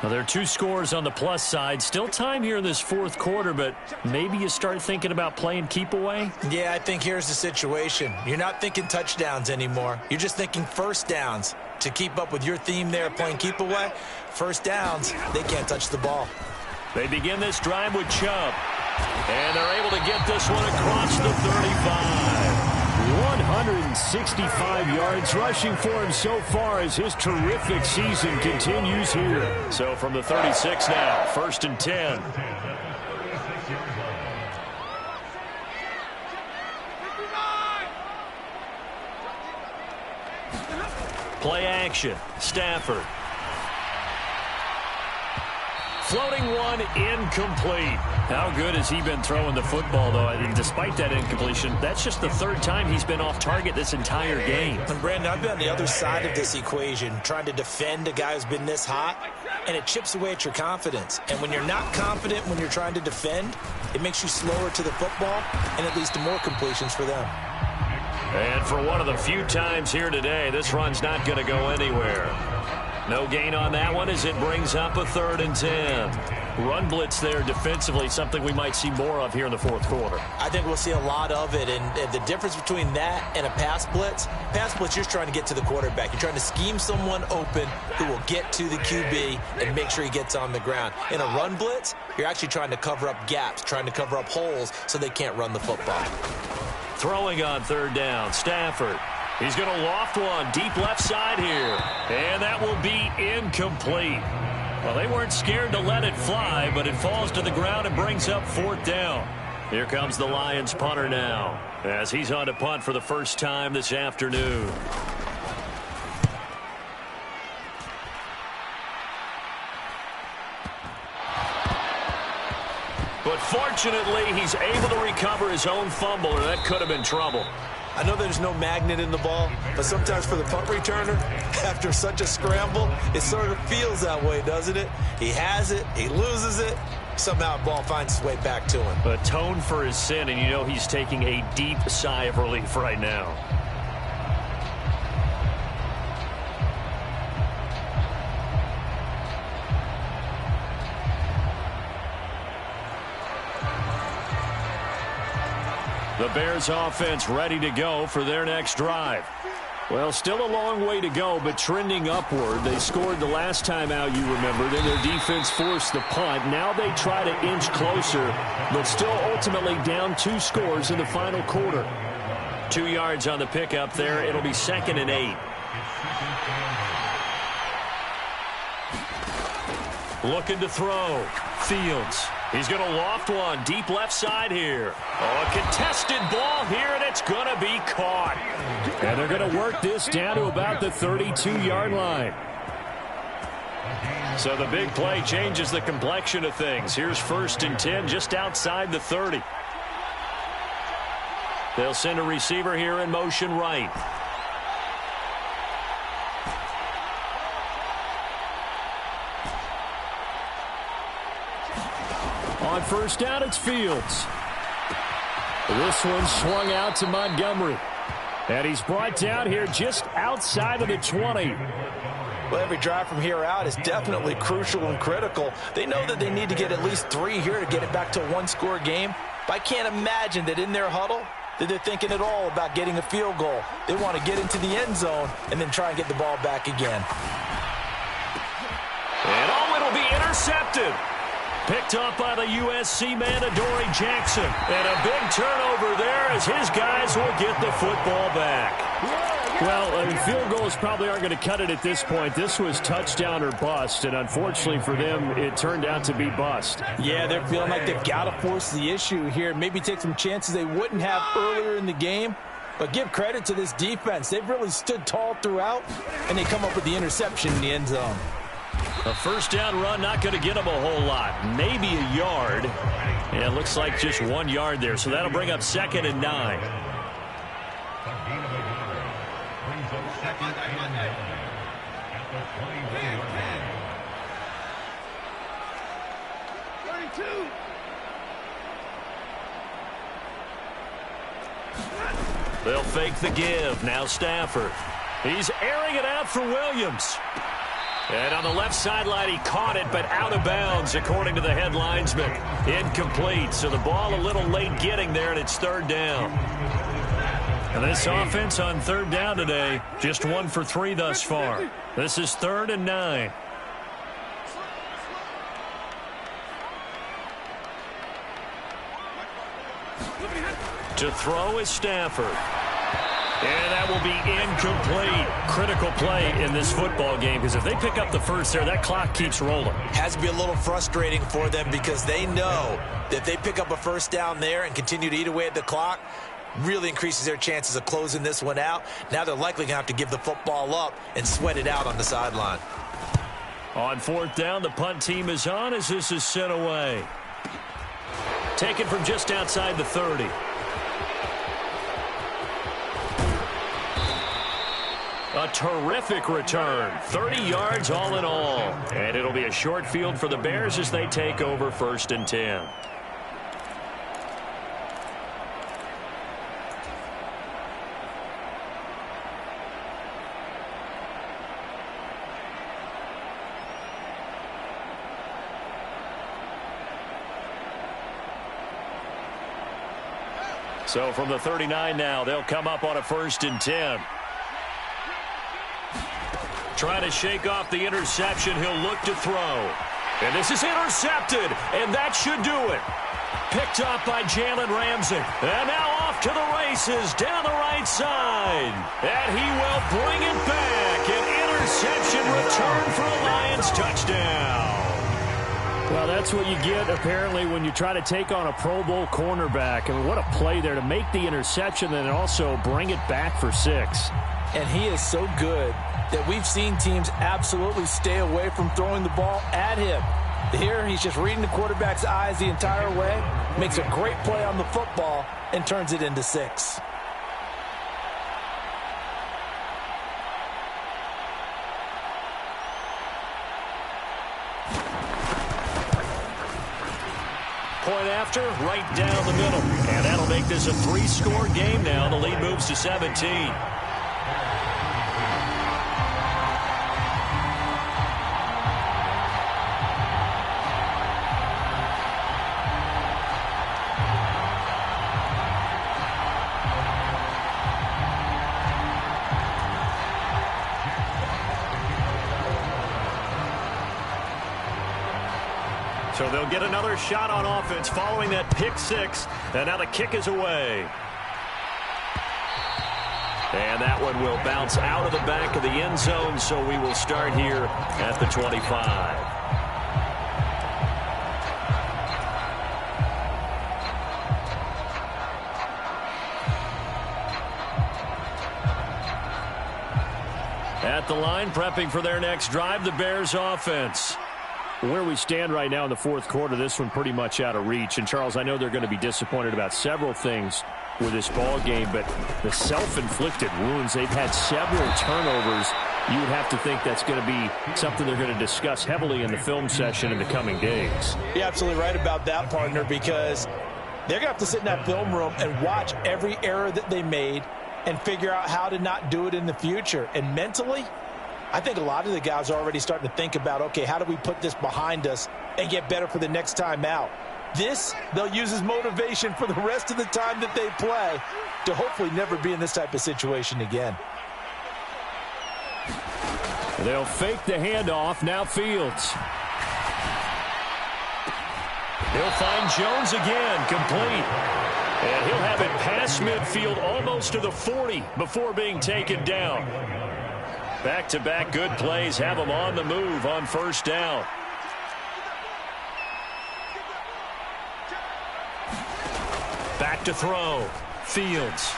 Now, there are 2 scores on the plus side. Still time here in this 4th quarter, but maybe you start thinking about playing keep away? Yeah, I think here's the situation. You're not thinking touchdowns anymore. You're just thinking first downs. To keep up with your theme there, playing keep away, first downs, they can't touch the ball. They begin this drive with Chubb. And they're able to get this one across the 35. 165 yards rushing for him so far as his terrific season continues here. So from the 36 now, 1st and 10. Play action. Stafford. Floating one, incomplete. How good has he been throwing the football, though? And despite that incompletion, that's just the 3rd time he's been off target this entire game. And Brandon, I've been on the other side of this equation, trying to defend a guy who's been this hot, and it chips away at your confidence. And when you're not confident when you're trying to defend, it makes you slower to the football, and it leads to more completions for them. And for one of the few times here today, this run's not going to go anywhere. No gain on that one as it brings up a 3rd and 10. Run blitz there defensively, something we might see more of here in the 4th quarter. I think we'll see a lot of it, and the difference between that and a pass blitz, you're trying to get to the quarterback. You're trying to scheme someone open who will get to the QB and make sure he gets on the ground. In a run blitz, you're actually trying to cover up gaps, trying to cover up holes so they can't run the football. Throwing on 3rd down, Stafford. He's going to loft one deep left side here. And that will be incomplete. Well, they weren't scared to let it fly, but it falls to the ground and brings up 4th down. Here comes the Lions punter now, as he's on to punt for the first time this afternoon. But fortunately, he's able to recover his own fumble, or that could have been trouble. I know there's no magnet in the ball, but sometimes for the punt returner, after such a scramble, it sort of feels that way, doesn't it? He has it, he loses it, somehow the ball finds its way back to him. Atone for his sin, and you know he's taking a deep sigh of relief right now. The Bears offense ready to go for their next drive. Well, still a long way to go, but trending upward. They scored the last time out, you remember. Then their defense forced the punt. Now they try to inch closer, but still ultimately down 2 scores in the final quarter. 2 yards on the pickup there. It'll be 2nd and 8. Looking to throw. Fields. He's going to loft one deep left side here. Oh, a contested ball here, and it's going to be caught. And they're going to work this down to about the 32-yard line. So the big play changes the complexion of things. Here's 1st and 10 just outside the 30. They'll send a receiver here in motion right. On 1st down, it's Fields. This one swung out to Montgomery. And he's brought down here just outside of the 20. Well, every drive from here out is definitely crucial and critical. They know that they need to get at least 3 here to get it back to a 1-score game. But I can't imagine that in their huddle that they're thinking at all about getting a field goal. They want to get into the end zone and then try and get the ball back again. And it'll be intercepted. Picked up by the USC man, Adoree Jackson. And a big turnover there as his guys will get the football back. Well, field goals probably aren't going to cut it at this point. This was touchdown or bust, and unfortunately for them, it turned out to be bust. Yeah, they're feeling like they've got to force the issue here. Maybe take some chances they wouldn't have earlier in the game. But give credit to this defense. They've really stood tall throughout, and they come up with the interception in the end zone. A 1st down run, not going to get them a whole lot. Maybe a yard. And it looks like just 1 yard there. So that'll bring up 2nd and 9. They'll fake the give. Now Stafford. He's airing it out for Williams. And on the left sideline, he caught it, but out of bounds, according to the head linesman. Incomplete, so the ball a little late getting there, and it's 3rd down. And this offense on 3rd down today, just 1 for 3 thus far. This is 3rd and 9. To throw is Stafford. And that will be incomplete. Critical play in this football game, because if they pick up the first there, that clock keeps rolling. Has to be a little frustrating for them because they know that if they pick up a 1st down there and continue to eat away at the clock, really increases their chances of closing this one out. Now they're likely going to have to give the football up and sweat it out on the sideline. On 4th down, the punt team is on as this is sent away. Taken from just outside the 30. A terrific return. 30 yards all in all. And it'll be a short field for the Bears as they take over 1st and 10. So from the 39 now, they'll come up on a 1st and 10. Trying to shake off the interception. He'll look to throw. And this is intercepted, and that should do it. Picked up by Jalen Ramsey. And now off to the races down the right side. And he will bring it back. An interception return for a Lions touchdown. Well, that's what you get, apparently, when you try to take on a Pro Bowl cornerback. And what a play there to make the interception and also bring it back for 6. And he is so good that we've seen teams absolutely stay away from throwing the ball at him. Here, he's just reading the quarterback's eyes the entire way, makes a great play on the football, and turns it into 6. Point after, right down the middle. And that'll make this a 3-score game now. The lead moves to 17. So they'll get another shot on offense following that pick six. And now the kick is away. And that one will bounce out of the back of the end zone, so we will start here at the 25. At the line, prepping for their next drive, the Bears offense. Where we stand right now in the fourth quarter, this one pretty much out of reach. And, Charles, I know they're going to be disappointed about several things with this ball game, but the self-inflicted wounds, they've had several turnovers. You would have to think that's going to be something they're going to discuss heavily in the film session in the coming days. You're absolutely right about that, partner, because they're going to have to sit in that film room and watch every error that they made and figure out how to not do it in the future. And mentally, I think a lot of the guys are already starting to think about, okay, how do we put this behind us and get better for the next time out? This, they'll use as motivation for the rest of the time that they play to hopefully never be in this type of situation again. They'll fake the handoff. Now Fields. He'll find Jones again, complete. And he'll have it past midfield almost to the 40 before being taken down. Back-to-back good plays have him on the move on first down. Back to throw. Fields.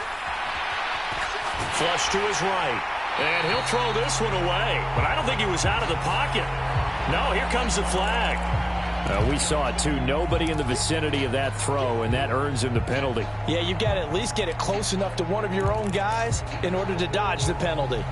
Flush to his right. And he'll throw this one away. But I don't think he was out of the pocket. No, here comes the flag. We saw it, too. Nobody in the vicinity of that throw, and that earns him the penalty. Yeah, you've got to at least get it close enough to one of your own guys in order to dodge the penalty.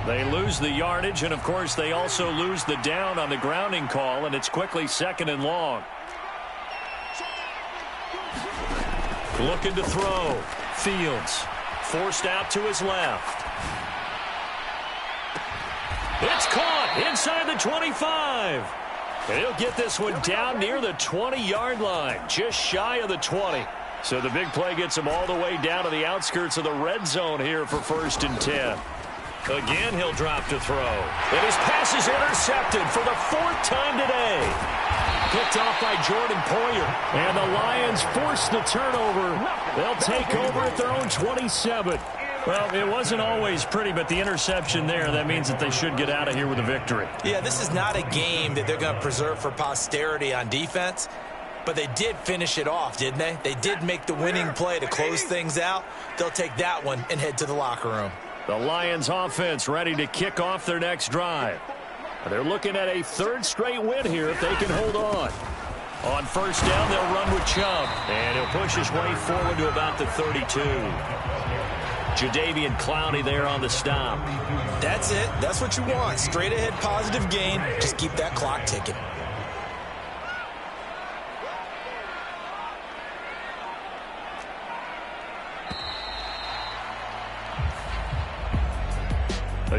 They lose the yardage, and, of course, they also lose the down on the grounding call, and it's quickly second and long. Looking to throw. Fields forced out to his left. It's caught inside the 25. And he'll get this one down near the 20-yard line, just shy of the 20. So the big play gets him all the way down to the outskirts of the red zone here for 1st and 10. Again, he'll drop to throw. And his pass is intercepted for the 4th time today. Picked off by Jordan Poyer. And the Lions force the turnover. They'll take over at their own 27. Well, it wasn't always pretty, but the interception there, that means that they should get out of here with a victory. Yeah, this is not a game that they're going to preserve for posterity on defense, but they did finish it off, didn't they? They did make the winning play to close things out. They'll take that one and head to the locker room. The Lions offense ready to kick off their next drive. They're looking at a 3rd straight win here if they can hold on. On first down, they'll run with Chubb. And he'll push his way forward to about the 32. Jadeveon Clowney there on the stop. That's it. That's what you want. Straight ahead positive gain. Just keep that clock ticking.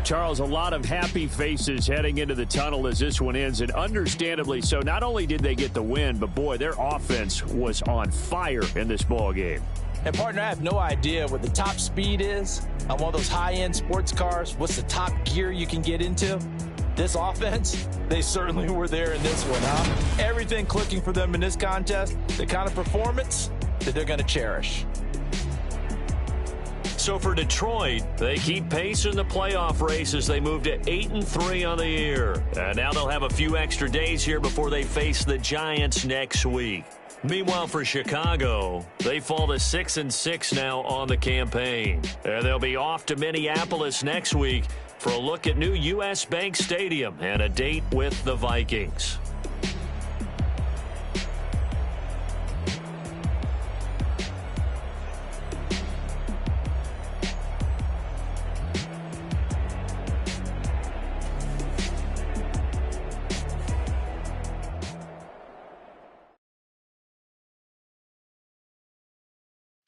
Charles, a lot of happy faces heading into the tunnel as this one ends, and understandably so. Not only did they get the win, but, boy, their offense was on fire in this ball game. And, partner, I have no idea what the top speed is on one of those high-end sports cars. What's the top gear you can get into? This offense, they certainly were there in this one, huh? Everything clicking for them in this contest, the kind of performance that they're going to cherish. So for Detroit, they keep pace in the playoff race as they move to 8-3 on the year. And now they'll have a few extra days here before they face the Giants next week. Meanwhile, for Chicago, they fall to 6-6 now on the campaign. And they'll be off to Minneapolis next week for a look at new U.S. Bank Stadium and a date with the Vikings.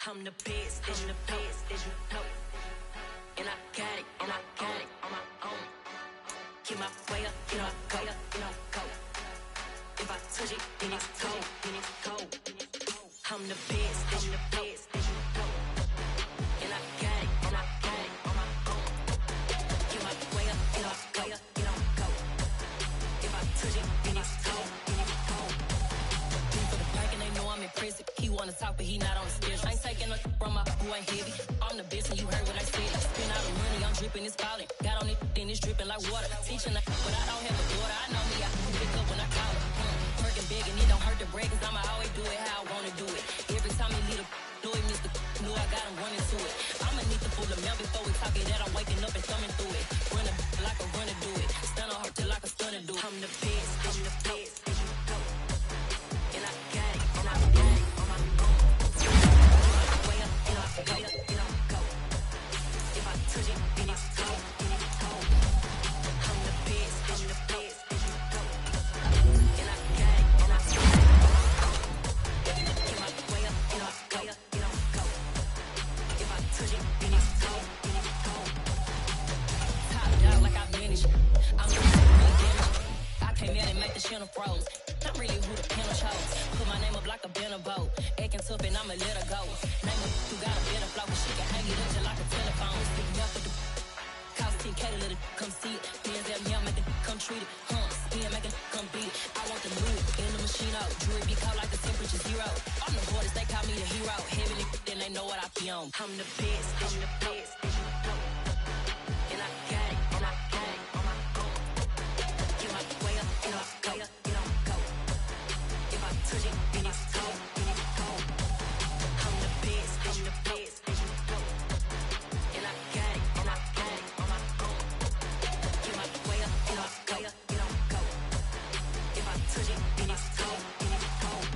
I'm the best, as you know, and I got it, on my own. Keep my way up, go. If I touch it, then it's cold. I'm the best, as you know, and I got it. ain't heavy. I'm the best and you heard what I said. Spend all the money, I'm dripping, it's falling. Got on it, then it's dripping like water. Teaching the but I don't have a daughter. I know me, I can pick up when I call her. Working big and it don't hurt the break, cause I'ma always do it how I wanna do it. Every time he lead a know he missed the know I got him running to it. I'ma need to pull the mail before we talk it that I'm waking up and thumbing through it. Run a like a runner do it. Stun on her till like a stunner do it. I'm the best, I'm the best. And I got it, and I got it on my own. Way up, and I go, and I go. If I touch it, then it's cold, then it's cold. I'm the best, I'm the best. And I got it, and I got it. Get my way up, and I go, and I go. If I touch it, then it's cold, then it's cold. Top dog like I finished. I'm the really damage. I came in and make the channel froze. Not really who the panel chose. Put my name up like a banner boat. Acting tough and I'ma let her go. Name her who got a better flow, but she can hang it up just like a telephone. Stick me up with the cost 10K to let it come see it. Bands at me, I'm making come treat it. Spin making come beat it. I want the new in the machine out. Jewelry be cold like the temperature 0. I'm the hardest, they call me the hero. Heavy then they know what I be on. I'm the best, I'm the best. And I got it, and I got it on my own. Get my way up, and I go, and I go. If I touch it, then it's cold, then it's cold. I'm the best, I'm the best. And I got it, and I got it on my own. Get my way up, and I go, and I go. If I touch it, then it's cold, then it's cold.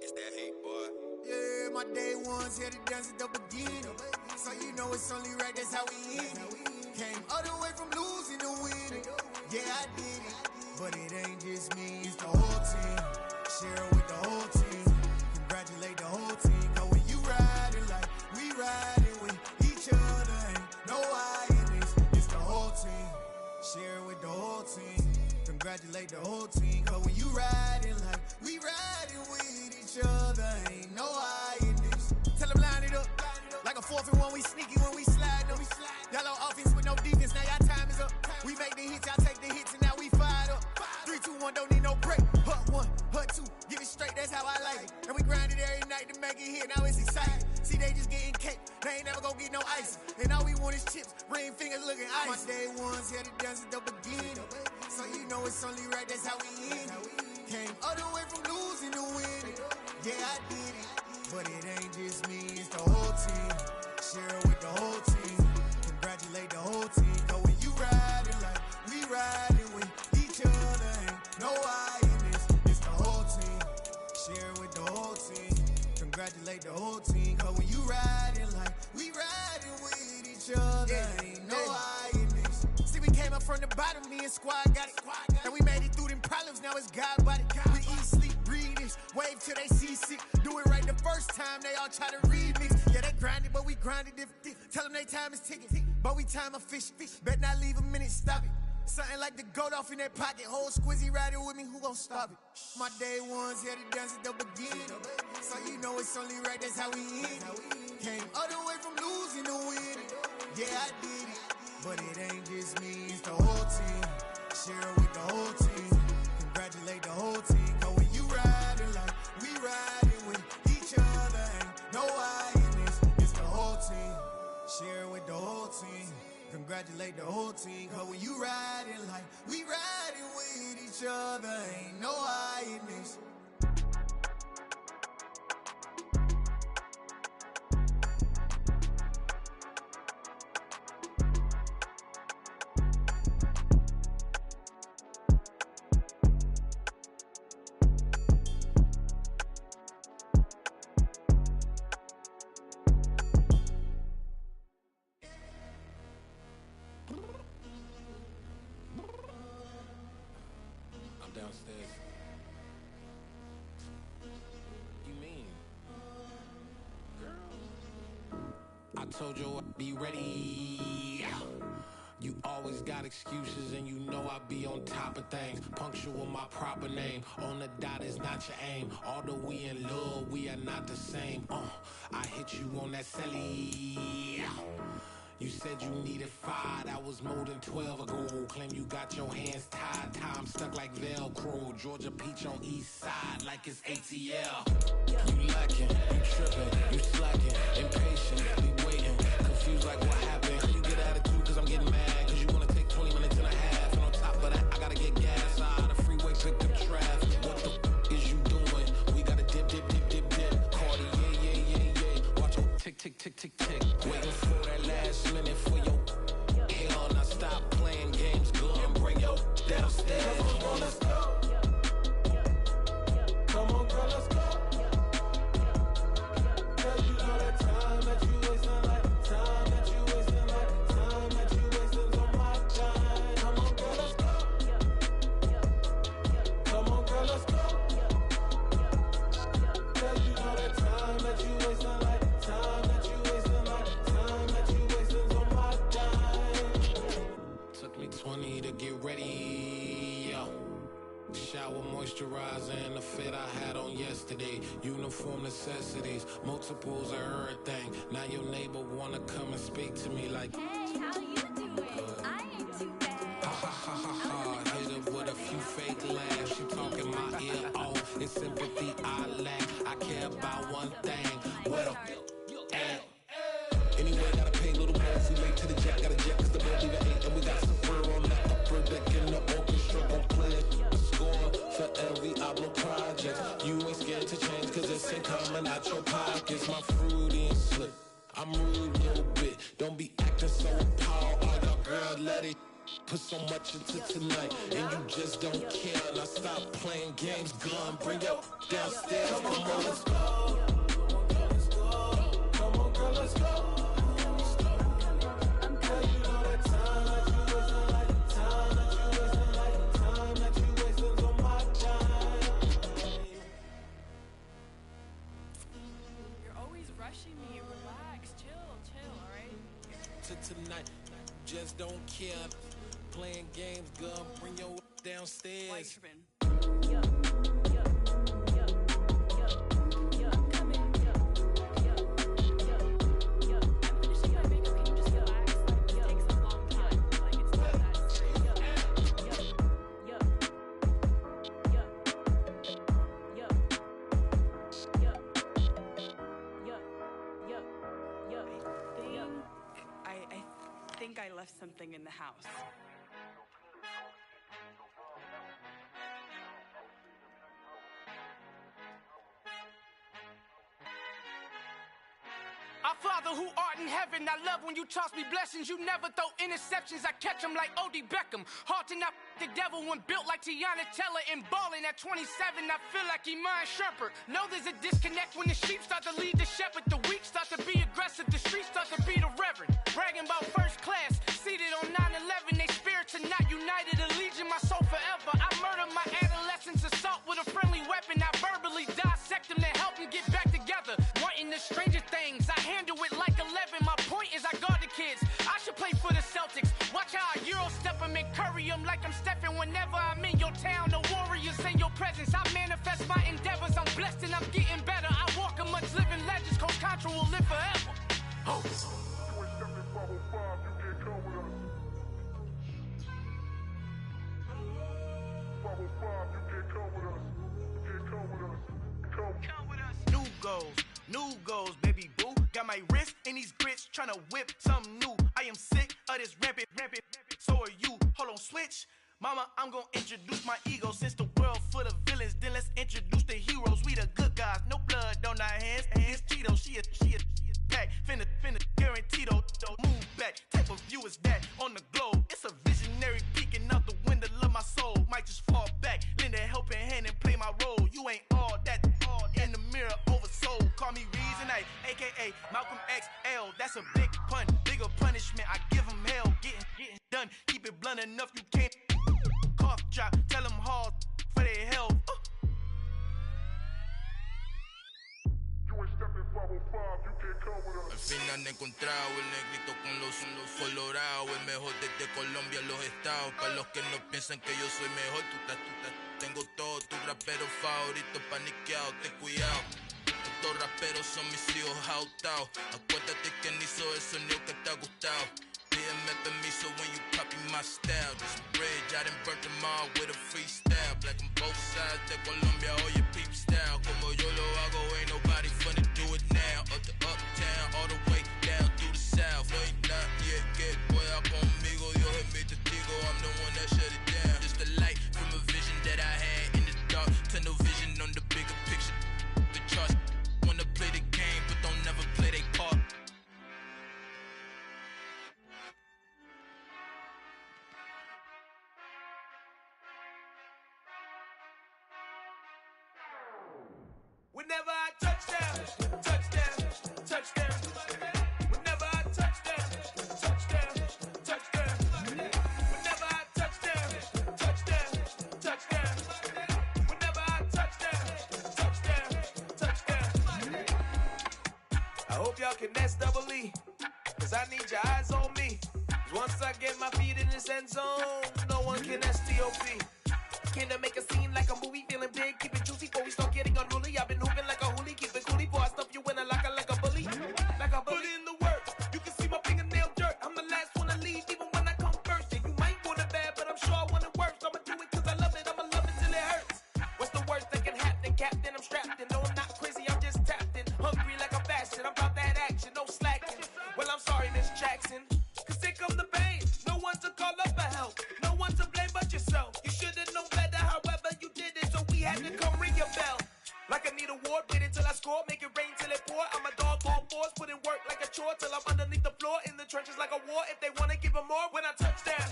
It's that heat, boy. Yeah, my day one's here to dance at the beginning. So you know it's only right, that's how we end it. Came all the way from losing to winning. Yeah, I did it. But it ain't just me, it's the whole team. Share it with the whole team. Congratulate the whole team. Cause when you riding like we riding with each other, ain't no I in this. It's the whole team. Share it with the whole team. Congratulate the whole team. Cause when you riding like we riding with each other, ain't no I in this. Tell them line it up. Like a 4th and 1, we sneaky when we slide them. Yellow offense with no defense, now y'all time is up. We make the hits, y'all take the hits, and now we fired up. 3, 2, 1, don't need no break. Hut 1, hut 2, give it straight, that's how I like it. And we grind it every night to make it hit, now it's exciting. See, they just getting cake, they ain't never gonna get no ice. And all we want is chips, ring fingers looking ice. My day one's here to dance at the beginning. So you know it's only right, that's how we end it. Came all the way from losing to winning. Yeah, I did it. But it ain't just me, it's the whole team. Share it with the whole team. Congratulate the whole team. Cause when you riding like we riding with each other, ain't no I in this. It's the whole team. Share it with the whole team. Congratulate the whole team. Cause when you riding like we riding with each other, ain't no I in this. See, we came up from the bottom, me and squad got it. And we made it through them problems, now it's God body. We eat, sleep, breathe this. Wave till they see sick. Do it right the first time, they all try to remix. Yeah, they grinded, but we grinded different. Tell them they time is ticking, but we time a fish. Bet not leave a minute, stop it. Something like the goat off in their pocket. Whole squizzy riding with me, who gon' stop it? My day one's here to dance at the beginning. So you know it's only right, that's how we end it. Came all the way from losing to winning. Yeah, I did it. But it ain't just me, it's the whole team. Share it with the whole team. Congratulate the whole team. Cause when you riding like we riding with each other, ain't no I in this. It's the whole team. Share it with the whole team. Congratulate the whole team. Cause when you riding like we riding with each other, ain't no I in this. Downstairs. You mean? Girl, I told you I'd be ready. You always got excuses and you know I be on top of things. Punctual my proper name. On the dot is not your aim. Although we in love, we are not the same. I hit you on that celly. You said you needed 5, that was more than 12 ago. Claim you got your hands tied, time stuck like Velcro. Georgia Peach on east side like it's ATL. You lacking, you tripping, you slacking, impatient, waiting, confused like what happened. You get attitude cause I'm getting mad, cause you wanna take 20 minutes and a half. And on top of that, I gotta get gas out the freeway, picked up traffic. What the is you doing? We gotta dip. Cardi, yeah. Watch your tick. Waiting for that last minute for your hell. Now stop playing games, go and bring your downstairs. Come on, let's go. Come on, girl, let's go. Cause you know that time that you wasting, like time that you wasting, like time that you wasting on my time. Come on, girl, let's go. Come on, girl, let's go. Cause you know that time that you wasting, like time that you wasting, like time that you wasting on my time. Took me 20 to get ready, yo. Shower, moisturizer, and the fit I had on yesterday. Uniform necessities, multiples of everything. Now your neighbor wanna come and speak to me like, hey, how you doing? I ain't too bad. Ha. Hit her with a few fake laughs. She talking my ear off. It's sympathy I lack. I care about one thing. Well, anyway, gotta pay a little more if we late to the jack. Got a jet cause the boat even ate. And we got some fur on that upper deck in the orchestra. Gon' play a score for every Ablo project. You ain't scared to change cause it's ain't coming out your pockets. My fruity and slick. I'm rude a little bit. Don't be acting so appalled. Oh, y'all girl, let it put so much into tonight. And you just don't care. Now stop playing games. Gun, bring your downstairs. Come on, let's go. Come on, girl, let's go. Tonight, just don't care. Playing games, girl, bring your downstairs. I left something in the house. Our Father who art in heaven, I love when you toss me blessings. You never throw interceptions, I catch them like O.D. Beckham. Hard to not the devil when built like Tiana Teller. And balling at 27, I feel like Iman Shumpert. Know there's a disconnect when the sheep start to lead the shepherd. The weak start to be aggressive, the streets start to be the reverend. Bragging about first class, seated on 9/11. They spirits are not united, a legion, my soul forever. I murder my adolescence, assault with a friendly weapon. I verbally dissect them to help them get back together. Wanting the stranger things, I handle it like 11. My point is I guard the kids. I should play for the Celtics. Watch how I Euro step them and curry them like I'm stepping. Whenever I'm in your town, the Warriors in your presence. I manifest my endeavors. I'm blessed and I'm getting better. I walk amongst living legends. Coach Contra will live forever. Oh. New goals, baby boo. Got my wrist in these grits, tryna whip something new. I am sick of this rampant. So are you. Hold on, switch. Mama, I'm gonna introduce my ego. Since the world full of villains, then let's introduce the heroes. We the good guys, no blood on our hands. It's Tito, she a pack. Finna, guaranteed, don't move back. Type of view is that on the globe. It's a visionary peeking out the window of my soul. Might just fall back, lend a helping hand and play my role. You ain't all that in the mirror oversold. Call me Reason, aka Malcolm XL. That's a big pun, bigger punishment. I give him hell, getting done. Keep it blunt enough, you can't cough drop. Tell them hard for their health. Al fin han encontrado el negrito con los colorados, el mejor desde Colombia, los estados. Para los que no piensan que yo soy mejor, tú estás. Tengo todo, tu rapero favorito paniqueado, ten cuidado. estos raperos son mis hijos jautados. Acuérdate que ni soy el sonido que te ha gustado. Pídeme permiso when you copy my style. This bridge, I done burnt them all with a freestyle. Black on both sides de Colombia, oye peep style. Como yo lo hago, ain't nobody finna do it now. Up to uptown, all the way down through the south. No, ain't not yet, que pueda conmigo. Dios es mi testigo, I'm the one that shut it down. Just the light from a vision that I had in the dark. Tunnel vision on the bigger picture. The charts wanna play the game, but don't never play their part. Whenever I touchdown, touchdown, touchdown. Whenever I touchdown, touchdown, touchdown. Whenever I touchdown, touchdown, touchdown. Whenever I touchdown, touchdown, touchdown. I hope y'all can S-double-E, cause I need your eyes on me. 'Cause once I get my feet in this end zone, no one can S-T-O-P. Came to make a scene like a movie, feeling big, keep it juicy before we start getting unruly. I've been hooping like a hoolie, keep it coolie before I stuff you in a locker like a bully. Like a bully. Put in the work, you can see my fingernail dirt. I'm the last one to leave, even when I come first. And you might want it bad, but I'm sure I want it worse. I'ma do it cause I love it, I'ma love it till it hurts. What's the worst that can happen, Captain? I'm strapped in, no I'm not crazy, I'm just tapped in. Hungry like a bastard, I'm about that action, no slacking. Well I'm sorry, Miss Jackson, cause here come the pain. No one to call up for help, no one to blame but yourself. You should've known better, however you did it, so we had to come ring your bell. Like I need a ward, wait until I score, make it rain till it pour. I'm a dog on force, put in work like a chore till I'm underneath the floor, in the trenches like a war. If they wanna give them more, when I touchdown,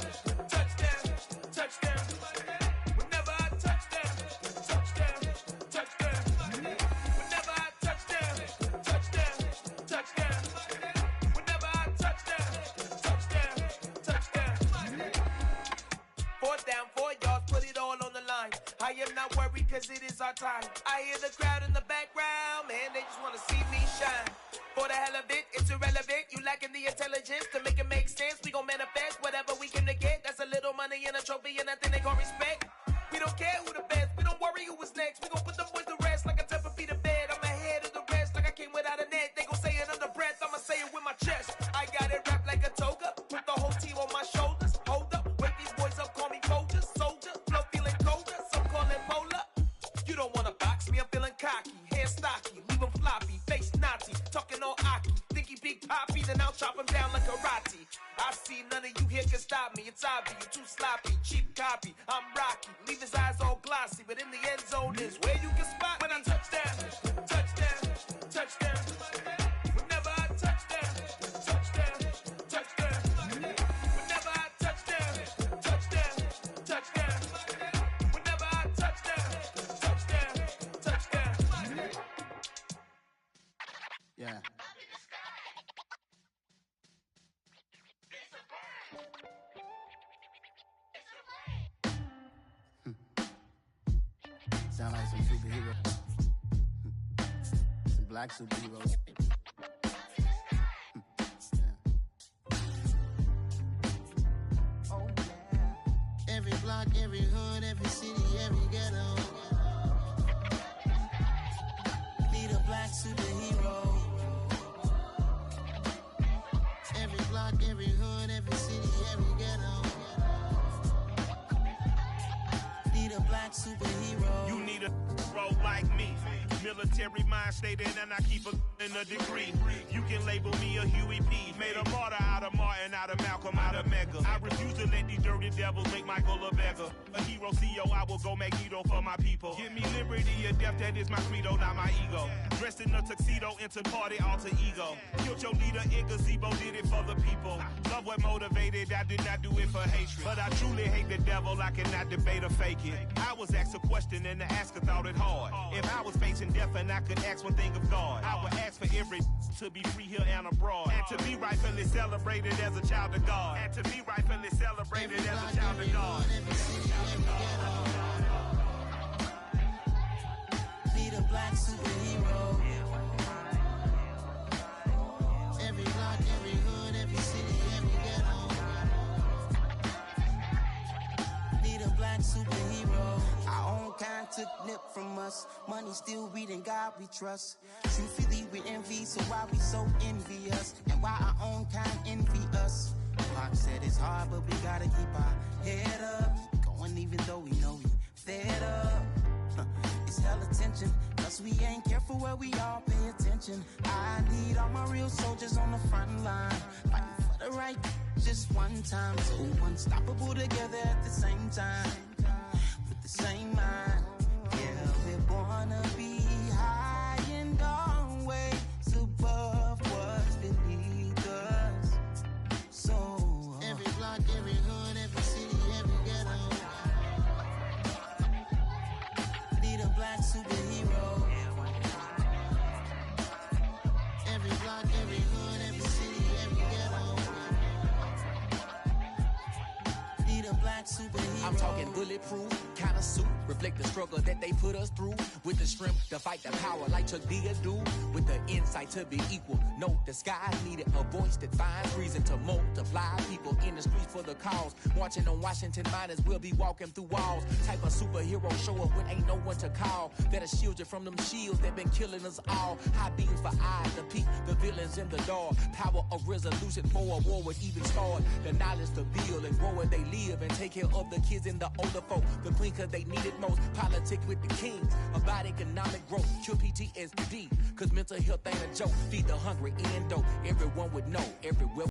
touchdown, touchdown. Whenever I touchdown, touchdown, touchdown. Whenever I touchdown, touchdown, touchdown. Whenever I touchdown, touchdown, touchdown. 4th down, 4 yards, put it all on the line. I am not worried cause it is our time. I hear the crowd in the background, man, they just wanna see me shine. For the hell of it, it's irrelevant. You lacking the intelligence to make it make sense. We gon' manifest whatever we came to get. That's a little money and a trophy and nothing they gon' respect. We don't care who the best, we don't worry who was next. We gon' put them boys to rest like a 10-feet of bed. I'm ahead of the rest like I came without a net. They gon' say it under breath, I'ma say it with my chest. I got it wrapped like a toga, put the whole team on my shoulders. Hold up, wake these boys up, call me Folger, soldier. Flow feeling colder, some call it polar. You don't wanna box me, I'm feeling cocky. Hair stocky, leave him floppy, face Nazi. Talking all Aki, think he big poppy, then I'll chop him down like karate. I see none of you here can stop me. It's obvious, you too sloppy, cheap copy. I'm Rocky, leave his eyes all glossy, but in the end zone is where you can spot when I touchdown, touchdown, touchdown. Whenever I touchdown, touchdown, touchdown. Whenever I touchdown, touchdown, touchdown. Whenever I touchdown, touchdown, touchdown. Yeah. Sound like some superheroes. Some black superheroes. Oh, yeah. Every block, every hood, every city, every ghetto. Need a black superhero. Every block, every hood, every city, every ghetto. Need a black superhero. You need a role like me. Military mind stated, and I keep in a degree. You can label me a Huey P. Made a martyr out of Martin, out of Malcolm, out of Mega. I refuse to let these dirty devils make Michael a beggar. A hero CEO, I will go Magneto for my people. Give me liberty or death, that is my credo, not my ego. Dressed in a tuxedo, into party, alter ego. Killed your leader, in gazebo, did it for the people. Love what motivated, I did not do it for hatred. But I truly hate the devil, I cannot debate or fake it. I was asked a question and the asker thought it hard. If I was facing death and I could ask one thing of God, I would ask for every to be free here and abroad. And to be rightfully celebrated as a child of God. And to be rightfully celebrated as a child of God. Need a black superhero. Every block, every hood, every city, every ghetto. Need a black superhero. I own kind, took nip from us. Money still reading God we trust. Truthfully we envy, so why we so envious? And why our own kind envy us? Pac said it's hard, but we gotta keep our head up. Going even though we know we fed up. It's hell attention, cause we ain't careful where we all pay attention. I need all my real soldiers on the front line, fighting for the right just one time. So unstoppable together at the same time, with the same mind. Yeah, we're born to be high and always above what's beneath us. So every block, every hood, every city, every ghetto need a black superhero. Every block, every hood, every city, every ghetto need a black superhero. I'm talking bulletproof kind of suit, reflect the struggle that they put us through, with the strength to fight the power like Chuck D do, with the insight to be equal. Note the sky needed a voice that finds reason to multiply people in the streets for the cause. Marching on Washington miners will be walking through walls. Type of superhero show up when ain't no one to call, that'll shield you from them shields that been killing us all. High beams for eyes to peek the villains in the dark. Power of resolution for a war would even start. The knowledge to build and grow where they live and take care of the kids and the older folk. The queen cause they need it most. Politics with the kings about economic growth. Cure PTSD cause mental health ain't a joke. Feed the hungry and dope. Everyone would know everywhere.